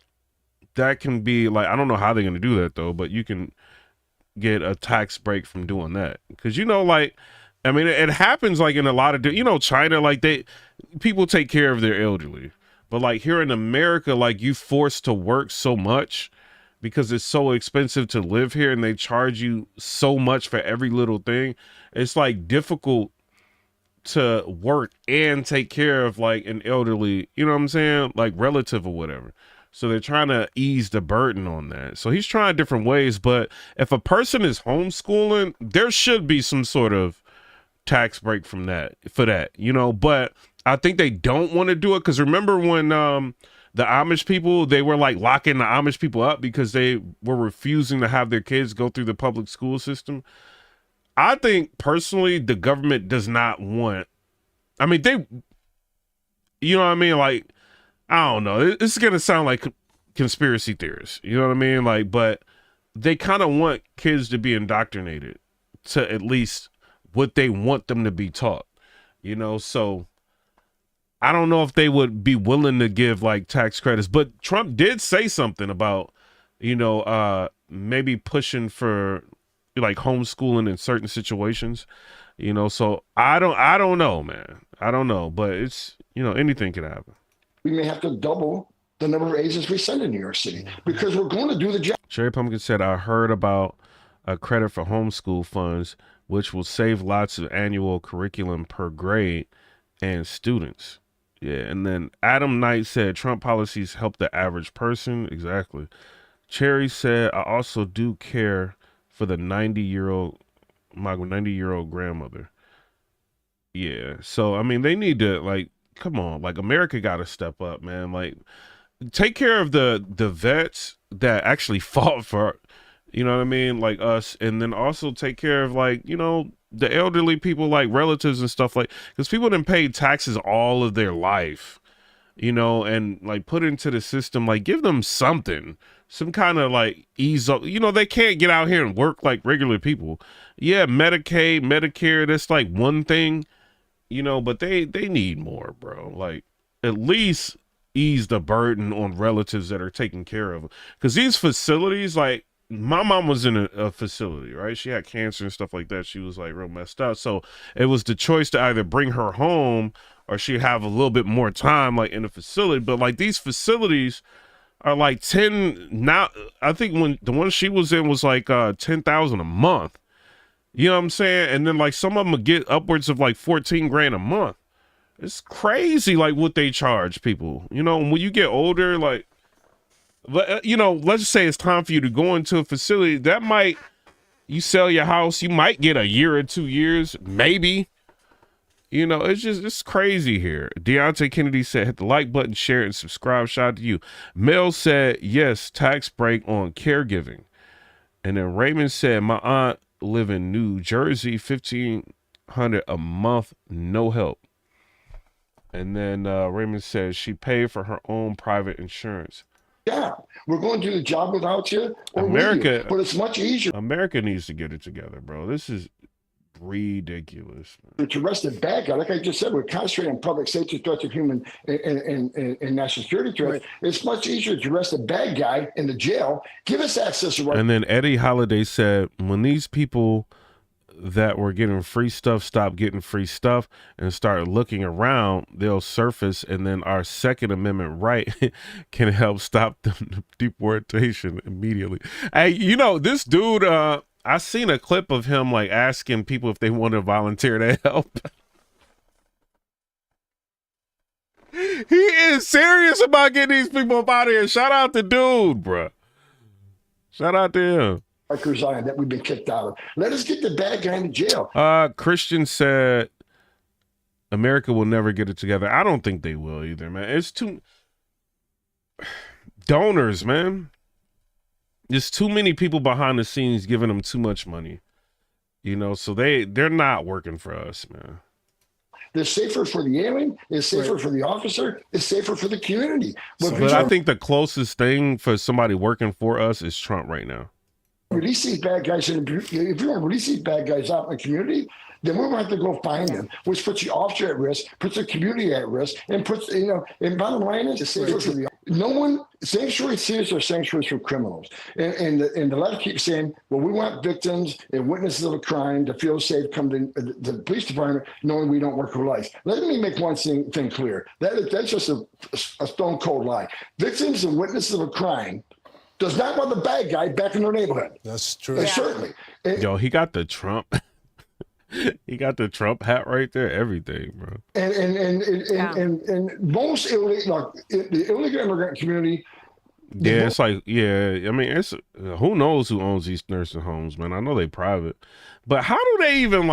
that can be like, I don't know how they're going to do that though, but you can get a tax break from doing that. Cause you know, like, I mean, it happens like in a lot of, you know, China, like people take care of their elderly, but like here in America, like you forced to work so much because it's so expensive to live here and they charge you so much for every little thing. It's like difficult to work and take care of like an elderly, you know what I'm saying? Like relative or whatever. So they're trying to ease the burden on that. So he's trying different ways. But if a person is homeschooling, there should be some sort of tax break from that for that, you know. But I think they don't want to do it because remember when the Amish people, they were like locking the Amish people up because they were refusing to have their kids go through the public school system. I think personally, the government does not want. I mean, they, you know what I mean, like. I don't know. This is going to sound like conspiracy theorists. You know what I mean? Like, but they kind of want kids to be indoctrinated to at least what they want them to be taught, you know? So I don't know if they would be willing to give like tax credits, but Trump did say something about, you know, maybe pushing for like homeschooling in certain situations, you know? So I don't know, man. I don't know, but it's, you know, anything could happen. We may have to double the number of agents we send in New York City because we're going to do the job. Cherry Pumpkin said, I heard about a credit for homeschool funds, which will save lots of annual curriculum per grade and students. Yeah. And then Adam Knight said, Trump policies help the average person. Exactly. Cherry said, I also do care for the 90-year-old, my 90-year-old grandmother. Yeah. So, I mean, they need to, like, come on, like, America got to step up, man. Like, take care of the vets that actually fought for, you know what I mean, like us, and then also take care of, like, you know, the elderly people, like relatives and stuff, like, because people didn't pay taxes all of their life, you know, and like put into the system, like give them something, some kind of like ease up, you know, they can't get out here and work like regular people. Yeah, Medicaid, Medicare, that's like one thing, you know, but they need more, bro. Like, at least ease the burden on relatives that are taking care of them. Because these facilities, like, my mom was in a facility, right? She had cancer and stuff like that. She was like real messed up. So it was the choice to either bring her home or she'd have a little bit more time like in a facility. But like these facilities are like 10 now. I think when the one she was in was like 10,000 a month. You know what I'm saying? And then like some of them would get upwards of like 14 grand a month. It's crazy like what they charge people. You know, when you get older, like, you know, let's just say it's time for you to go into a facility that might, you sell your house, you might get a year or 2 years, maybe. You know, it's crazy here. Deontay Kennedy said, hit the like button, share it, and subscribe. Shout out to you. Mel said, yes, tax break on caregiving. And then Raymond said, my aunt live in New Jersey, $1,500 a month, no help. And then Raymond says she paid for her own private insurance. Yeah, we're going to do the job without you. America, but it's much easier. America needs to get it together, bro. This is ridiculous, man. To arrest a bad guy, like I just said, we're concentrating on public safety threats of human and national security threats. Right. It's much easier to arrest a bad guy in the jail. Give us access to right. And then Eddie Holiday said, when these people that were getting free stuff stop getting free stuff and start looking around, they'll surface, and then our Second Amendment right can help stop the deportation immediately. Hey, you know, this dude, I seen a clip of him like asking people if they want to volunteer to help. He is serious about getting these people up out of here. Shout out to dude, bro. Shout out to him. Zion that we've been kicked out of. Let us get the bad guy in jail. Christian said America will never get it together. I don't think they will either, man. It's too donors, man. There's too many people behind the scenes giving them too much money. You know, so they're not working for us, man. They're safer for the alien, it's safer for the officer, it's safer for the community. But I think the closest thing for somebody working for us is Trump right now. Release these bad guys, if you're going to release these bad guys out in the community, then we're going to have to go find them, which puts the officer at risk, puts the community at risk, and puts, you know, and bottom line is, it's safer for the no one, sanctuary cities are sanctuaries for criminals. And the left keeps saying, well, we want victims and witnesses of a crime to feel safe, come to the police department knowing we don't work for life. Let me make one thing clear. That's just a stone cold lie. Victims and witnesses of a crime does not want the bad guy back in their neighborhood. That's true. And certainly. Yo, he got the Trump. He got the Trump hat right there. Everything, bro. And most illegal, like the illegal immigrant community. Yeah, it's like, yeah. I mean, it's who knows who owns these nursing homes, man. I know they private, but how do they even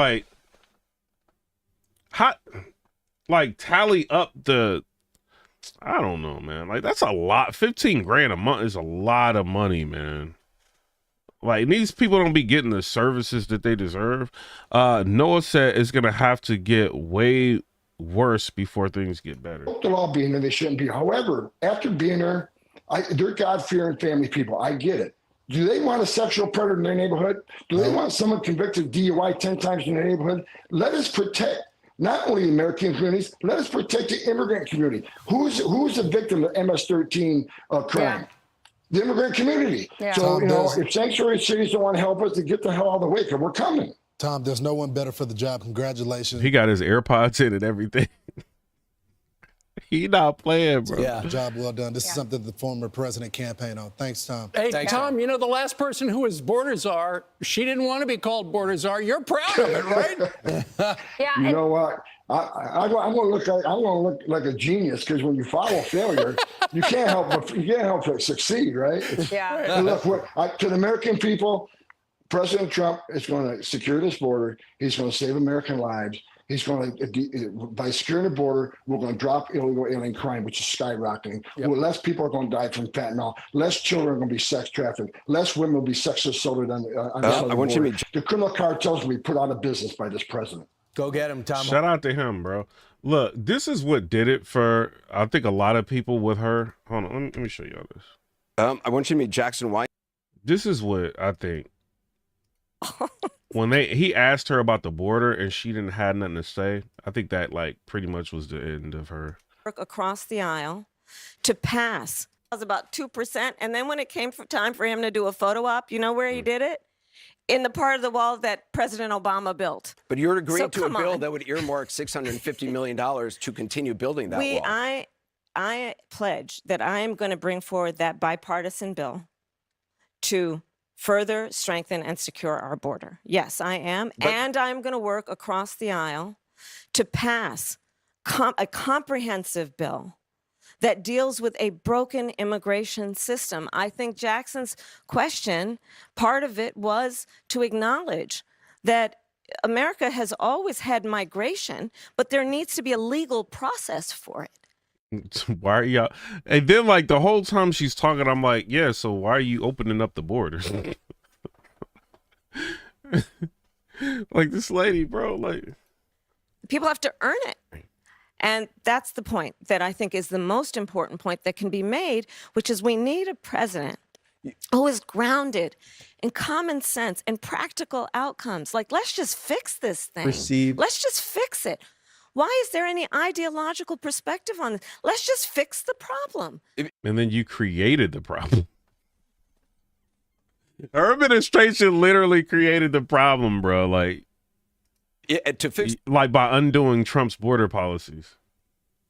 tally up the? I don't know, man. Like, that's a lot. 15 grand a month is a lot of money, man. Like, these people don't be getting the services that they deserve. Noah said it's going to have to get way worse before things get better. The law being there, they shouldn't be. However, after being there, they're God-fearing family people. I get it. Do they want a sexual predator in their neighborhood? Do they want someone convicted of DUI 10 times in their neighborhood? Let us protect not only the American communities, let us protect the immigrant community. Who's the victim of MS-13 crime? Yeah. The immigrant community. Yeah. So, you know, if sanctuary cities don't want to help us, to get the hell out of the way, because we're coming. Tom, there's no one better for the job. Congratulations. He got his AirPods in and everything. He not playing, bro. Yeah. Job well done. This is something the former president campaigned on. Thanks, Tom. Hey, Thanks, Tom, you know, the last person who was border czar, she didn't want to be called border czar. You're proud of it, right? Yeah. You know what? I'm going to look like a genius, because when you follow failure, you can't help but succeed, right? Yeah. Look, to the American people, President Trump is going to secure this border. He's going to save American lives. He's going to, by securing the border, we're going to drop illegal alien crime, which is skyrocketing. Yep. Well, less people are going to die from fentanyl. Less children are going to be sex trafficked. Less women will be sex assaulted on the southern border. The criminal cartels will be put out of business by this president. Go get him, Tom. Shout out to him, bro. Look, this is what did it for, I think, a lot of people with her. Hold on, let me show y'all this. I want you to meet Jackson White. This is what I think. When he asked her about the border and she didn't have nothing to say, I think that like pretty much was the end of her. Across the aisle to pass. It was about 2%. And then when it came time for him to do a photo op, you know where he did it? In the part of the wall that President Obama built. But you're agreeing to a bill on. that would earmark $650 million to continue building that wall. I pledge that I am going to bring forward that bipartisan bill to further strengthen and secure our border. Yes, I am. And I'm going to work across the aisle to pass a comprehensive bill that deals with a broken immigration system. I think Jackson's question, part of it was to acknowledge that America has always had migration, but there needs to be a legal process for it. Why are y'all? And then like the whole time she's talking, I'm like, yeah, so why are you opening up the borders? Like this lady, bro, like people have to earn it. And that's the point that I think is the most important point that can be made, which is we need a president who is grounded in common sense and practical outcomes. Like, let's just fix this thing. Let's just fix it. Why is there any ideological perspective on this? Let's just fix the problem. And then you created the problem. Her administration literally created the problem, bro. Like, to fix, like by undoing Trump's border policies.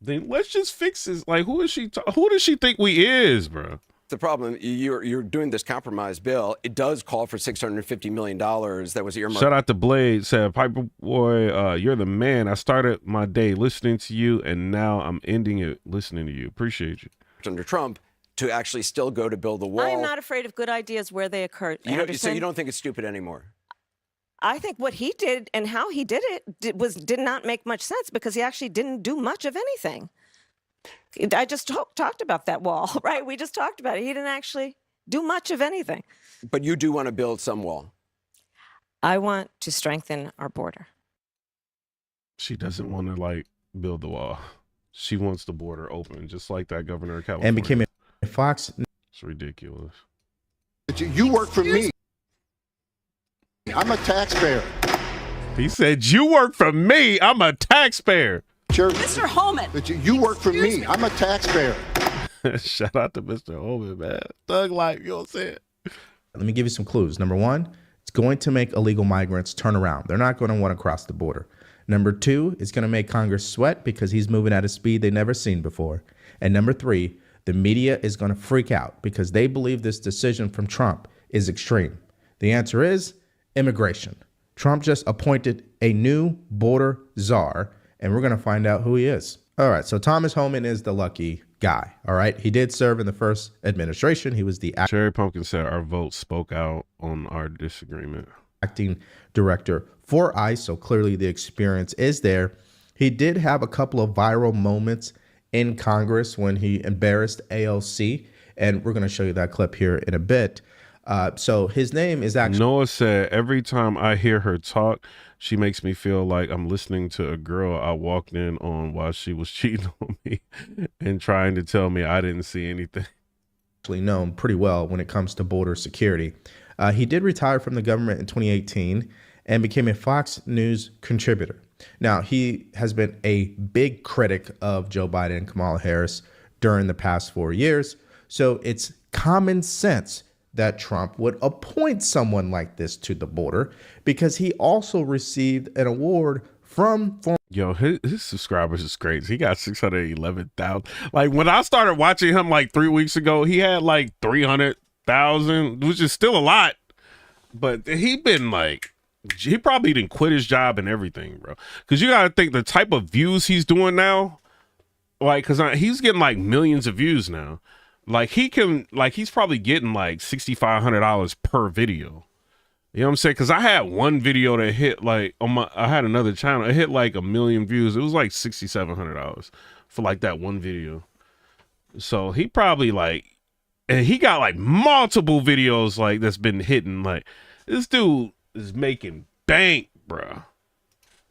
Then let's just fix this. Like, who is she? Who does she think we is, bro? The problem, you're doing this compromise bill. It does call for $650 million. That was earmarked. Shout out to Blade. Said, Piper Boy, you're the man. I started my day listening to you, and now I'm ending it listening to you. Appreciate you. Under Trump, to actually still go to build the wall. I'm not afraid of good ideas where they occur. So you don't think it's stupid anymore? I think what he did and how he did it did not make much sense because he actually didn't do much of anything. I just talked about that wall, right? We just talked about it. He didn't actually do much of anything. But you do want to build some wall. I want to strengthen our border. She doesn't want to like build the wall. She wants the border open, just like that governor of California. And became a Fox. It's ridiculous. You work for me. I'm a taxpayer. He said, you work for me. I'm a taxpayer. Mr. Homan. You work for me. I'm a taxpayer. Shout out to Mr. Homan, man. Thug life, you know what I'm saying? Let me give you some clues. Number one, it's going to make illegal migrants turn around. They're not going to want to cross the border. Number two, it's going to make Congress sweat because he's moving at a speed they've never seen before. And number three, the media is going to freak out because they believe this decision from Trump is extreme. The answer is immigration. Trump just appointed a new border czar, and we're going to find out who he is. All right, so Thomas Homan is the lucky guy, all right? He did serve in the first administration. He was the Cherry Pumpkin said our vote spoke out on our disagreement. Acting director for ICE, so clearly the experience is there. He did have a couple of viral moments in Congress when he embarrassed AOC, and we're going to show you that clip here in a bit. So his name is actually... Noah said, every time I hear her talk, she makes me feel like I'm listening to a girl I walked in on while she was cheating on me and trying to tell me I didn't see anything. Known pretty well when it comes to border security. He did retire from the government in 2018 and became a Fox News contributor. Now, he has been a big critic of Joe Biden and Kamala Harris during the past 4 years. So it's common sense that Trump would appoint someone like this to the border because he also received an award from Yo, his subscribers is crazy. He got 611,000. Like when I started watching him like 3 weeks ago, he had like 300,000, which is still a lot. But he probably didn't quit his job and everything, bro. Because you got to think the type of views he's doing now, like, because he's getting like millions of views now. Like he's probably getting like $6,500 per video. You know what I'm saying? Because I had one video that hit like I had another channel. It hit like 1 million views. It was like $6,700 for like that one video. So he probably like, and he got like multiple videos like that's been hitting. Like this dude is making bank, bruh.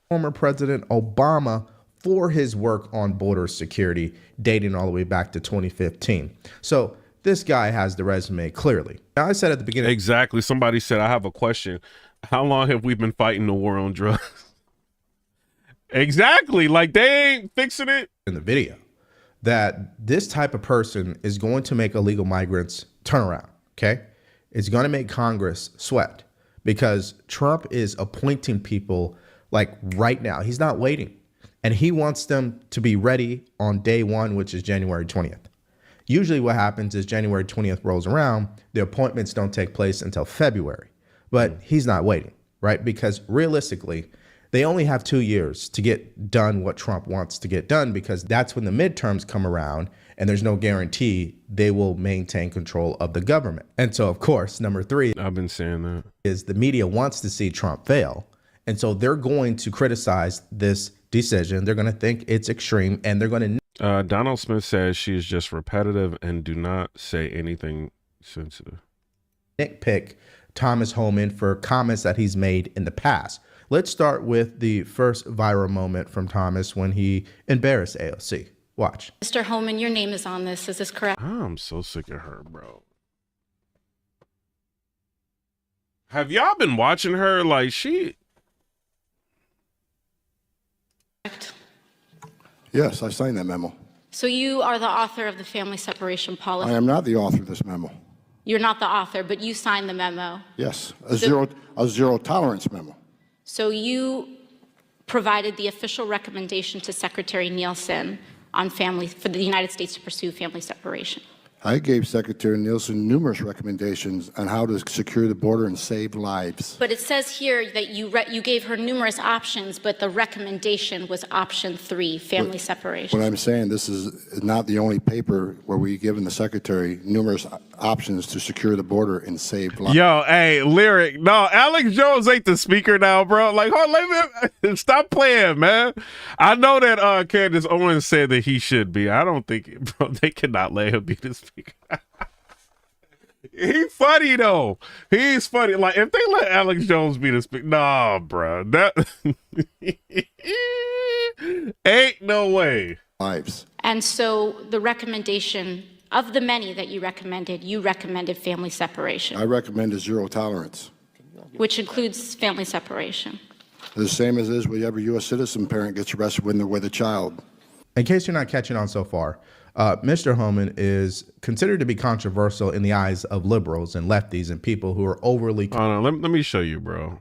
Former President Obama for his work on border security, dating all the way back to 2015. So this guy has the resume clearly. Now, I said at the beginning. Exactly. Somebody said, I have a question. How long have we been fighting the war on drugs? Exactly. Like they ain't fixing it. In the video, that this type of person is going to make illegal migrants turn around. Okay. It's going to make Congress sweat because Trump is appointing people like right now. He's not waiting. And he wants them to be ready on day one, which is January 20th. Usually what happens is January 20th rolls around, the appointments don't take place until February. But he's not waiting, right? Because realistically, they only have 2 years to get done what Trump wants to get done, because that's when the midterms come around and there's no guarantee they will maintain control of the government. And so, of course, number 3, I've been saying that, is the media wants to see Trump fail. And so they're going to criticize this decision. They're going to think it's extreme, and they're going to Donald Smith says she is just repetitive and do not say anything sensitive. nitpick Thomas Homan for comments that he's made in the past. Let's start with the first viral moment from Thomas when he embarrassed AOC. Watch. Mr. Homan, your name is on this. Is this correct? I'm so sick of her, bro. Have y'all been watching her? Like she... Yes, I signed that memo. So you are the author of the family separation policy. I am not the author of this memo. You're not the author, but you signed the memo. Yes, a zero tolerance memo. So you provided the official recommendation to Secretary Nielsen on for the United States to pursue family separation. I gave Secretary Nielsen numerous recommendations on how to secure the border and save lives. But it says here that you gave her numerous options, but the recommendation was option 3, family separation. What I'm saying, this is not the only paper where we've given the Secretary numerous options to secure the border and save lives. Yo, hey, Lyric. No, Alex Jones ain't the speaker now, bro. Like, stop playing, man. I know that Candace Owens said that he should be. I don't think, bro, they cannot let him be the speaker. He's funny though. He's funny. Like if they let Alex Jones be the speaker, nah, bro. That ain't no way. Lives. And so the recommendation of the many that you recommended family separation. I recommended zero tolerance, which includes family separation. The same as is with every U.S. citizen parent gets arrested when they're with a child. In case you're not catching on so far, Mr. Homan is considered to be controversial in the eyes of liberals and lefties and people who are overly... Let me show you, bro.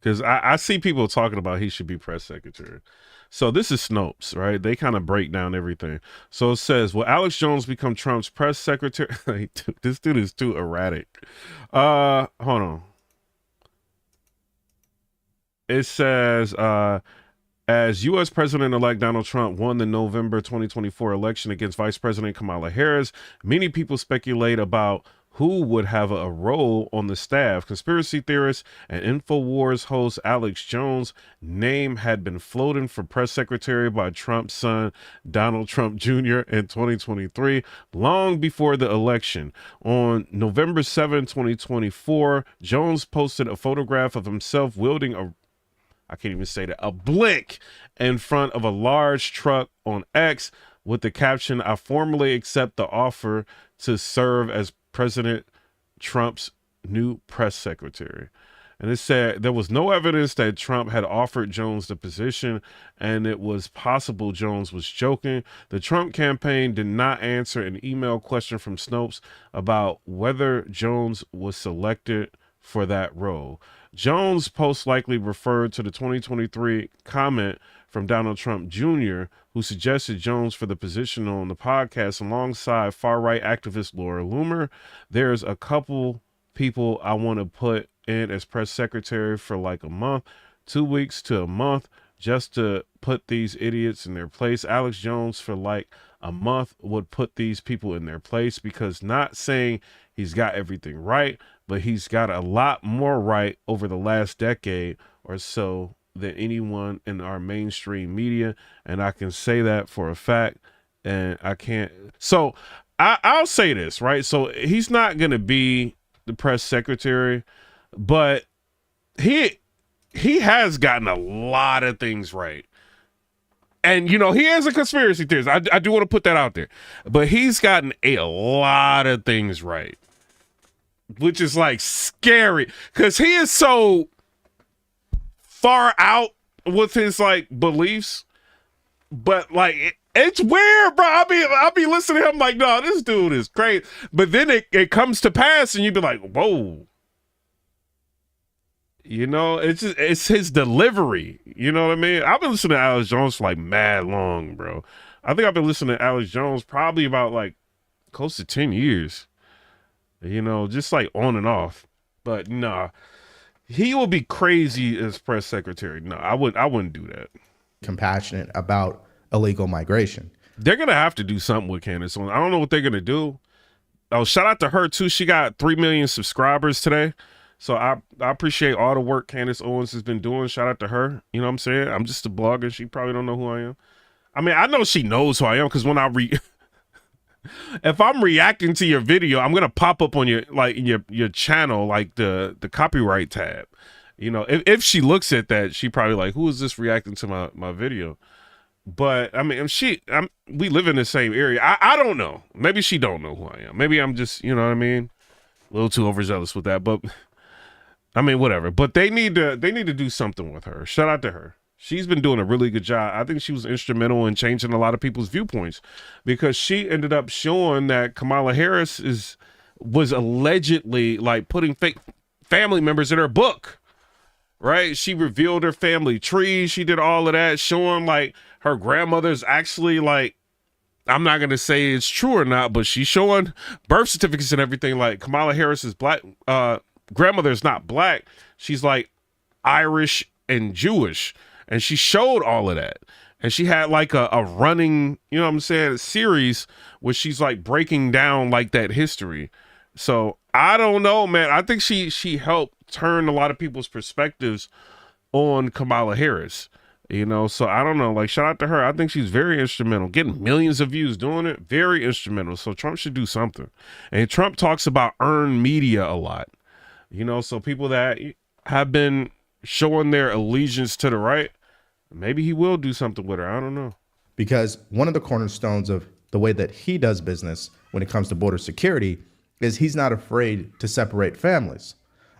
Because I see people talking about he should be press secretary. So this is Snopes, right? They kind of break down everything. So it says, will Alex Jones become Trump's press secretary? This dude is too erratic. Hold on. It says... as U.S. President-elect Donald Trump won the November 2024 election against Vice President Kamala Harris, many people speculate about who would have a role on the staff. Conspiracy theorists and InfoWars host Alex Jones' name had been floating for press secretary by Trump's son, Donald Trump Jr. in 2023, long before the election. On November 7, 2024, Jones posted a photograph of himself wielding a blick in front of a large truck on X with the caption, I formally accept the offer to serve as President Trump's new press secretary. And it said there was no evidence that Trump had offered Jones the position, and it was possible Jones was joking. The Trump campaign did not answer an email question from Snopes about whether Jones was selected for that role. Jones' post likely referred to the 2023 comment from Donald Trump Jr., who suggested Jones for the position on the podcast alongside far-right activist Laura Loomer. There's a couple people I want to put in as press secretary for like a month, 2 weeks to a month, just to put these idiots in their place. Alex Jones for like a month would put these people in their place, because not saying he's got everything right, but he's got a lot more right over the last decade or so than anyone in our mainstream media. And I can say that for a fact. And I can't. So I'll say this, right? So he's not going to be the press secretary, but he has gotten a lot of things right. And, you know, he is a conspiracy theorist. I do want to put that out there. But he's gotten a lot of things right, which is like scary because he is so far out with his like beliefs. But like it's weird, bro. I'll be listening to him like, no, this dude is crazy. But then it comes to pass and you be like, whoa. You know, it's his delivery. You know what I mean? I've been listening to Alex Jones for like mad long, bro. I think I've been listening to Alex Jones probably about like close to 10 years. You know, just like on and off. But nah, he will be crazy as press secretary. No, I wouldn't do that. Compassionate about illegal migration. They're gonna have to do something with Candace Owens. I don't know what they're gonna do. Oh, shout out to her too. She got 3 million subscribers today. So I appreciate all the work Candace Owens has been doing. Shout out to her. You know what I'm saying? I'm just a blogger. She probably don't know who I am. I mean, I know she knows who I am because when I if I'm reacting to your video, I'm gonna pop up on your channel like the copyright tab. You know, if she looks at that, she probably like, who is this reacting to my video? But I mean, we live in the same area. I don't know. Maybe she don't know who I am. Maybe I'm just, you know what I mean, a little too overzealous with that. But I mean, whatever. But they need to do something with her. Shout out to her. She's been doing a really good job. I think she was instrumental in changing a lot of people's viewpoints because she ended up showing that Kamala Harris was allegedly like putting fake family members in her book. Right? She revealed her family tree. She did all of that, showing like her grandmother's actually like, I'm not going to say it's true or not, but she's showing birth certificates and everything. Like Kamala Harris's black grandmother is not black. She's like Irish and Jewish. And she showed all of that. And she had like a running, you know what I'm saying, a series where she's like breaking down like that history. So I don't know, man. I think she helped turn a lot of people's perspectives on Kamala Harris, you know? So I don't know, like shout out to her. I think she's very instrumental, getting millions of views doing it. Very instrumental. So Trump should do something. And Trump talks about earned media a lot, you know? So people that have been showing their allegiance to the right, maybe he will do something with her. I don't know. Because one of the cornerstones of the way that he does business when it comes to border security is he's not afraid to separate families.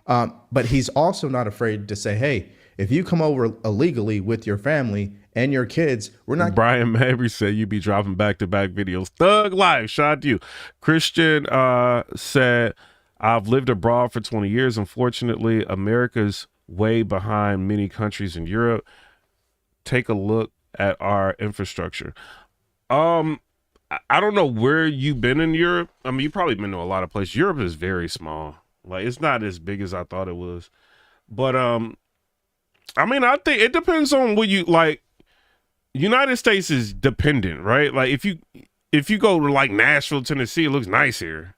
But he's also not afraid to say, hey, if you come over illegally with your family and your kids, we're not. Brian Mabry said you be dropping back-to-back videos. Thug life. Shout out to you. Christian said, I've lived abroad for 20 years. Unfortunately, America's way behind many countries in Europe. Take a look at our infrastructure. I don't know where you've been in Europe. I mean, you've probably been to a lot of places. Europe is very small. Like, it's not as big as I thought it was. But, I mean, I think it depends on what you, like, United States is dependent, right? Like, if you go to, like, Nashville, Tennessee, it looks nice here.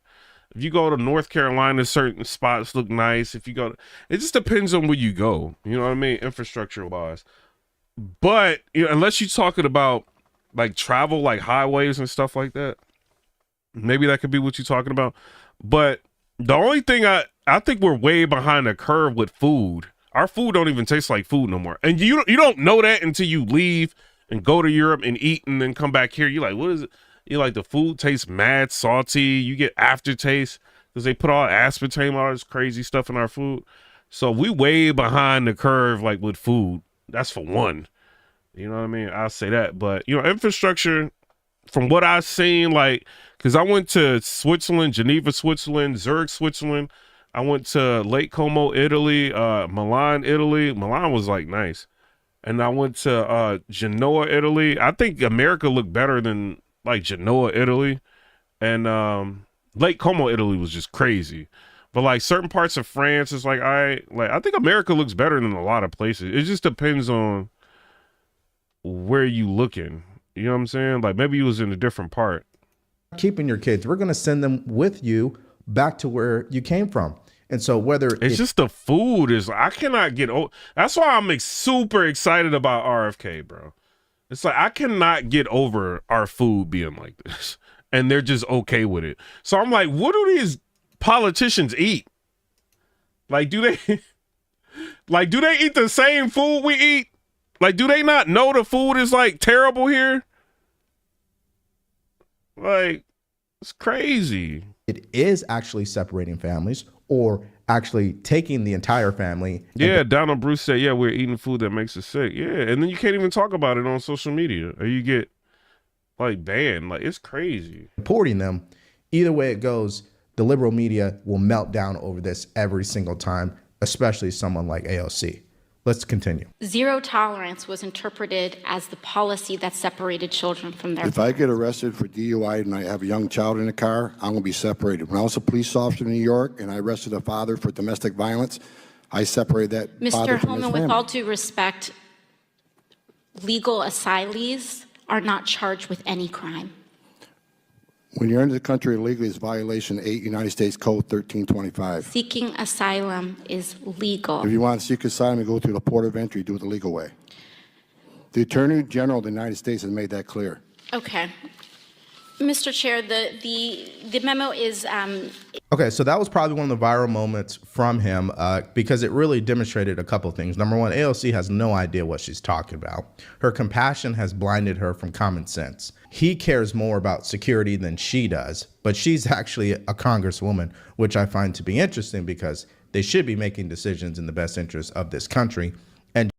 If you go to North Carolina, certain spots look nice. If you go to, it just depends on where you go. You know what I mean? Infrastructure-wise. But, you know, unless you're talking about, like, travel, like, highways and stuff like that, maybe that could be what you're talking about. But the only thing I think we're way behind the curve with food. Our food don't even taste like food no more. And you don't know that until you leave and go to Europe and eat and then come back here. You're like, what is it? You're like, the food tastes mad salty. You get aftertaste because they put all aspartame, all this crazy stuff in our food. So we way behind the curve, like, with food. That's for one. You know what I mean? I'll say that. But, you know, infrastructure, from what I've seen, like, because I went to Switzerland, Geneva, Switzerland, Zurich, Switzerland. I went to Lake Como, Italy, Milan, Italy. Milan was, like, nice. And I went to Genoa, Italy. I think America looked better than, like, Genoa, Italy. And Lake Como, Italy was just crazy. But, like, certain parts of France is like, I think America looks better than a lot of places. It just depends on where you looking. You know what I'm saying? Like, maybe you was in a different part. Keeping your kids, we're going to send them with you back to where you came from. And so whether it's just the food is, I cannot get over. That's why I'm super excited about RFK, bro. It's like, I cannot get over our food being like this, and they're just okay with it. So I'm like, what do these politicians eat? Like, do they eat the same food we eat? Like, do they not know the food is like terrible here? Like, it's crazy. It is actually separating families or actually taking the entire family. Yeah, Donald Bruce said, yeah, we're eating food that makes us sick. Yeah, and then you can't even talk about it on social media, or you get like banned. Like, it's crazy. Reporting them, either way it goes, the liberal media will melt down over this every single time, especially someone like AOC. Let's continue. Zero tolerance was interpreted as the policy that separated children from their If I get arrested for DUI and I have a young child in the car, I'm going to be separated. When I was a police officer in New York and I arrested a father for domestic violence, I separated that father Mr. from his Homan, family. with all due respect, legal asylees are not charged with any crime. When you're into the country illegally, it's violation 8 United States Code 1325. Seeking asylum is legal. If you want to seek asylum, you go through the port of entry, do it the legal way. The Attorney General of the United States has made that clear. Okay. Mr. Chair, the memo is Okay, so that was probably one of the viral moments from him because it really demonstrated a couple things. Number one, AOC has no idea what she's talking about. Her compassion has blinded her from common sense. He cares more about security than she does, but she's actually a congresswoman, which I find to be interesting because they should be making decisions in the best interest of this country. And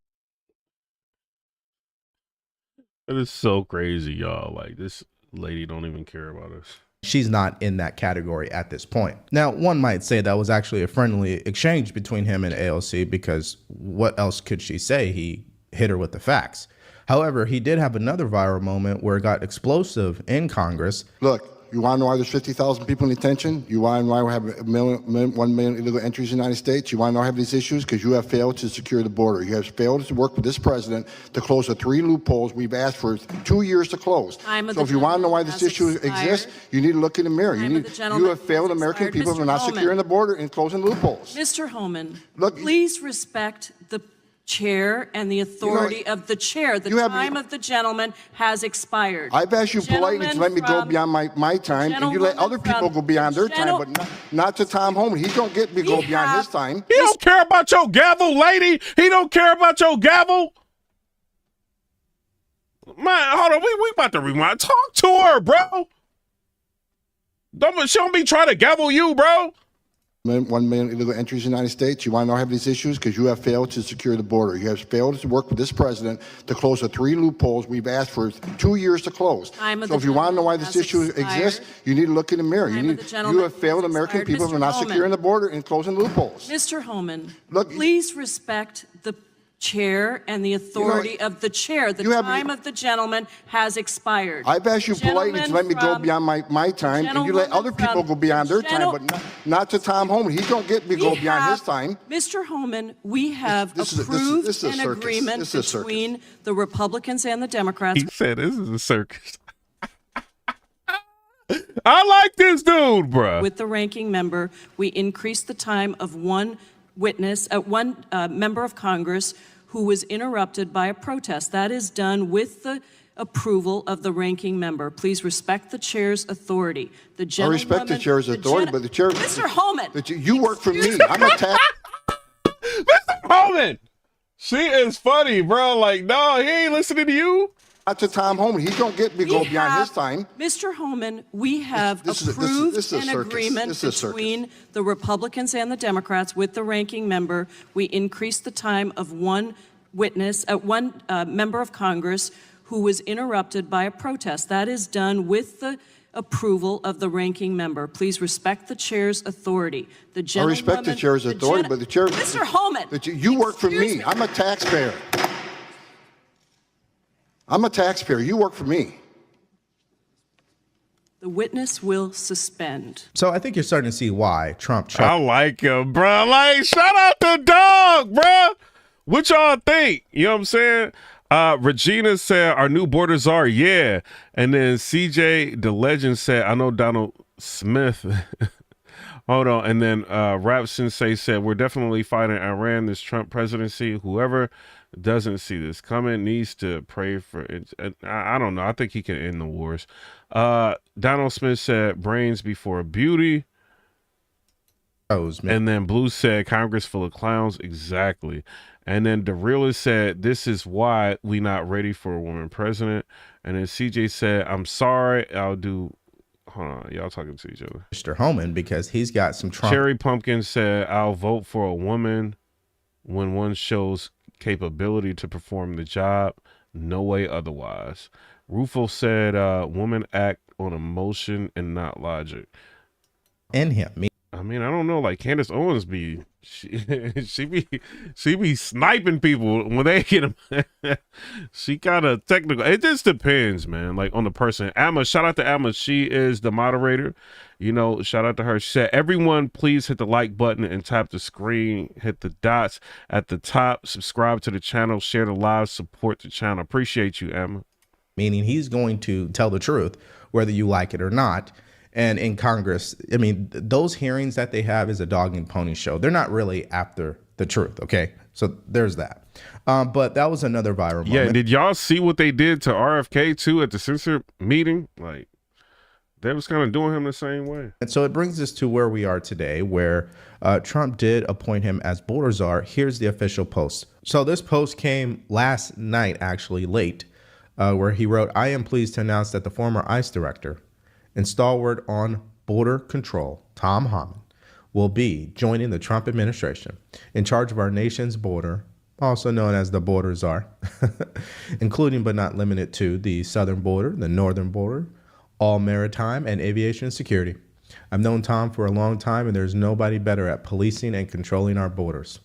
it is so crazy, y'all. Like, this lady don't even care about us. She's not in that category at this point. Now, one might say that was actually a friendly exchange between him and AOC because what else could she say? He hit her with the facts. However, he did have another viral moment where it got explosive in Congress. Look, you want to know why there's 50,000 people in detention? You want to know why we have 1 million illegal entries in the United States? You want to know why we have these issues? Because you have failed to secure the border. You have failed to work with this president to close the 3 loopholes we've asked for 2 years to close. So if you want to know why this issue exists, you need to look in the mirror. You have failed American people for not securing the border and closing loopholes. Mr. Homan, please respect the chair and the authority of the chair. The time of the gentleman has expired. I've asked you politely to let me go beyond my time, and you let other people go beyond their time, but not to Tom Homan. He don't get me go beyond his time. He don't care about your gavel, lady. He don't care about your gavel. Man, hold on. We about to rewind. Talk to her, bro. She don't be trying to gavel you, bro. 1 million illegal entries in the United States. You want to know why I have these issues? Because you have failed to secure the border. You have failed to work with this president to close the 3 loopholes we've asked for 2 years to close. So if you want to know why this issue exists, you need to look in the mirror. You have failed American people for not securing the border and closing loopholes. Mr. Homan, please respect the chair and the authority of the chair. The time of the gentleman has expired. I've asked you politely to let me go beyond my time, and you let other people go beyond their time, but not to Tom Homan. He don't get me go beyond his time. Mr. Homan, we have approved an agreement between the Republicans and the Democrats. He said this is a circus. I like this dude, bro. With the ranking member, we increased the time of one member of Congress who was interrupted by a protest. That is done with the approval of the ranking member. Please respect the chair's authority. I respect the chair's authority, but the chair... Mr. Homan! You work for me. I'm a tax... Mr. Homan! She is funny, bro. Like, no, he ain't listening to you. Not to Tom Homan. He don't get me go beyond his time. Mr. Homan, we have approved an agreement between the Republicans and the Democrats with the ranking member. We increased the time of one member of Congress who was interrupted by a protest. That is done with the approval of the ranking member. Please respect the chair's authority. I respect the chair's authority, but the chair... Mr. Homan! You work for me. I'm a taxpayer. I'm a taxpayer. You work for me. The witness will suspend. So I think you're starting to see why Trump... I like him, bro. Like, shout out to Dog, bro. What y'all think? You know what I'm saying? Regina said, our new border czar, yeah. And then CJ, the legend, said, I know Donald Smith Hold on. And then Rap Sensei said, we're definitely fighting Iran, this Trump presidency. Whoever doesn't see this coming needs to pray for it. I don't know. I think he can end the wars. Donald Smith said, brains before beauty. And then Blue said, Congress full of clowns. Exactly. And then the realist said, this is why we not ready for a woman president. And then CJ said, I'm sorry. I'll do. Hold on. Y'all talking to each other. Mr. Homan, because he's got some Trump. Cherry Pumpkin said, I'll vote for a woman when one shows capability to perform the job. No way otherwise. Rufo said, woman act on emotion and not logic. In him. I mean, I don't know. Like Candace Owens she be sniping people when they get them. She kind of technical. It just depends, man. Like on the person. Emma, shout out to Emma. She is the moderator. You know, shout out to her. She said, everyone, please hit the like button and tap the screen. Hit the dots at the top. Subscribe to the channel. Share the live. Support the channel. Appreciate you, Emma. Meaning he's going to tell the truth, whether you like it or not. And in Congress, I mean, those hearings that they have is a dog and pony show. They're not really after the truth. Okay. So there's that. But that was another viral moment. Yeah. Did y'all see what they did to RFK too at the censor meeting? Like they was kind of doing him the same way. And so it brings us to where we are today, where Trump did appoint him as border czar. Here's the official post. So this post came last night, actually late, where he wrote, I am pleased to announce that the former ICE director and stalwart on border control, Tom Homan, will be joining the Trump administration in charge of our nation's border, also known as the border czar, including but not limited to the southern border, the northern border, all maritime and aviation security. I've known Tom for a long time, and there's nobody better at policing and controlling our borders.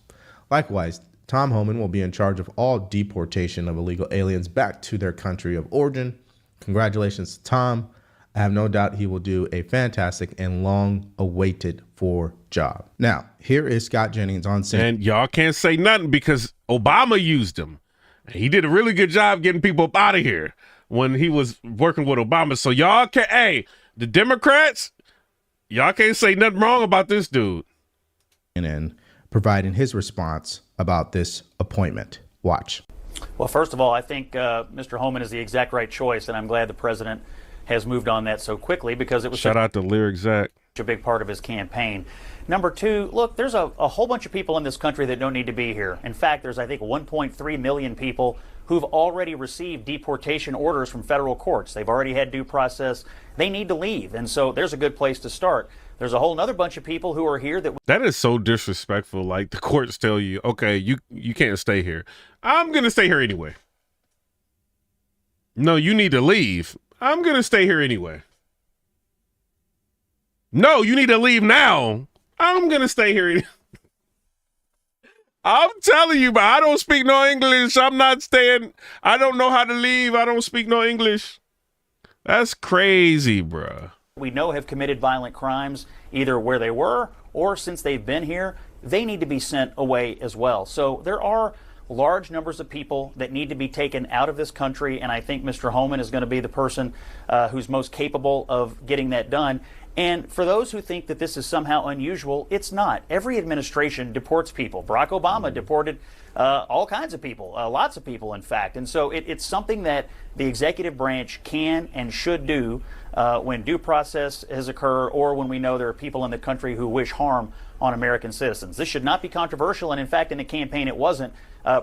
Likewise, Tom Homan will be in charge of all deportation of illegal aliens back to their country of origin. Congratulations to Tom. I have no doubt he will do a fantastic and long-awaited for job. Now, here is Scott Jennings on scene. And y'all can't say nothing because Obama used him. He did a really good job getting people up out of here when he was working with Obama. So y'all can, hey, the Democrats, y'all can't say nothing wrong about this dude. And providing his response about this appointment. Watch. Well, first of all, I think Mr. Homan is the exact right choice, and I'm glad the president has moved on that so quickly because it was shout out to Lyric Zach. A big part of his campaign. Number two, look, there's a whole bunch of people in this country that don't need to be here. In fact, there's, I think, 1.3 million people who've already received deportation orders from federal courts. They've already had due process. They need to leave. And so there's a good place to start. There's a whole other bunch of people who are here that is so disrespectful. Like the courts tell you, okay, you can't stay here. I'm going to stay here anyway. No, you need to leave. I'm going to stay here anyway. No, you need to leave now. I'm going to stay here. I'm telling you, but I don't speak no English. I'm not staying. I don't know how to leave. I don't speak no English. That's crazy, bruh. we know have committed violent crimes, either where they were or since they've been here, they need to be sent away as well. So there are large numbers of people that need to be taken out of this country, and I think Mr. Homan is going to be the person who's most capable of getting that done. And for those who think that this is somehow unusual, it's not. Every administration deports people. Barack Obama deported all kinds of people, lots of people, in fact. And so it's something that the executive branch can and should do when due process has occurred or when we know there are people in the country who wish harm on American citizens. This should not be controversial, and in fact, in the campaign, it wasn't.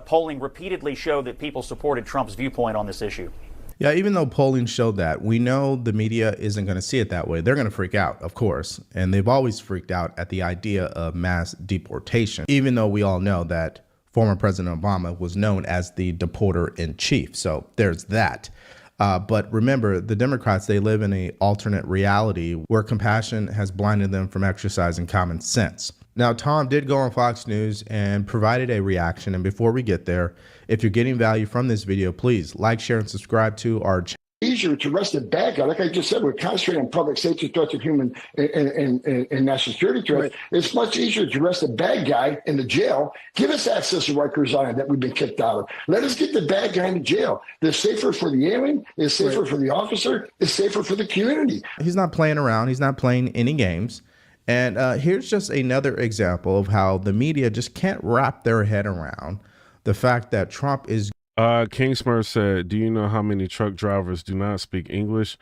Polling repeatedly showed that people supported Trump's viewpoint on this issue. Yeah, even though polling showed that, we know the media isn't going to see it that way. They're going to freak out, of course. And they've always freaked out at the idea of mass deportation, even though we all know that former President Obama was known as the deporter in chief. So there's that. But remember, the Democrats, they live in an alternate reality where compassion has blinded them from exercising common sense. Now, Tom did go on Fox News and provided a reaction. And before we get there, if you're getting value from this video, please like, share, and subscribe to our channel. Easier to arrest a bad guy. Like I just said, we're concentrating on public safety threats of human and national security threats. Right. It's much easier to arrest a bad guy in the jail. Give us access to Rikers Island that we've been kicked out of. Let us get the bad guy in jail. It's safer for the alien. It's safer for the officer. It's safer for the community. He's not playing around. He's not playing any games. And here's just another example of how the media just can't wrap their head around the fact that Trump is. King Smurf said, do you know how many truck drivers do not speak English?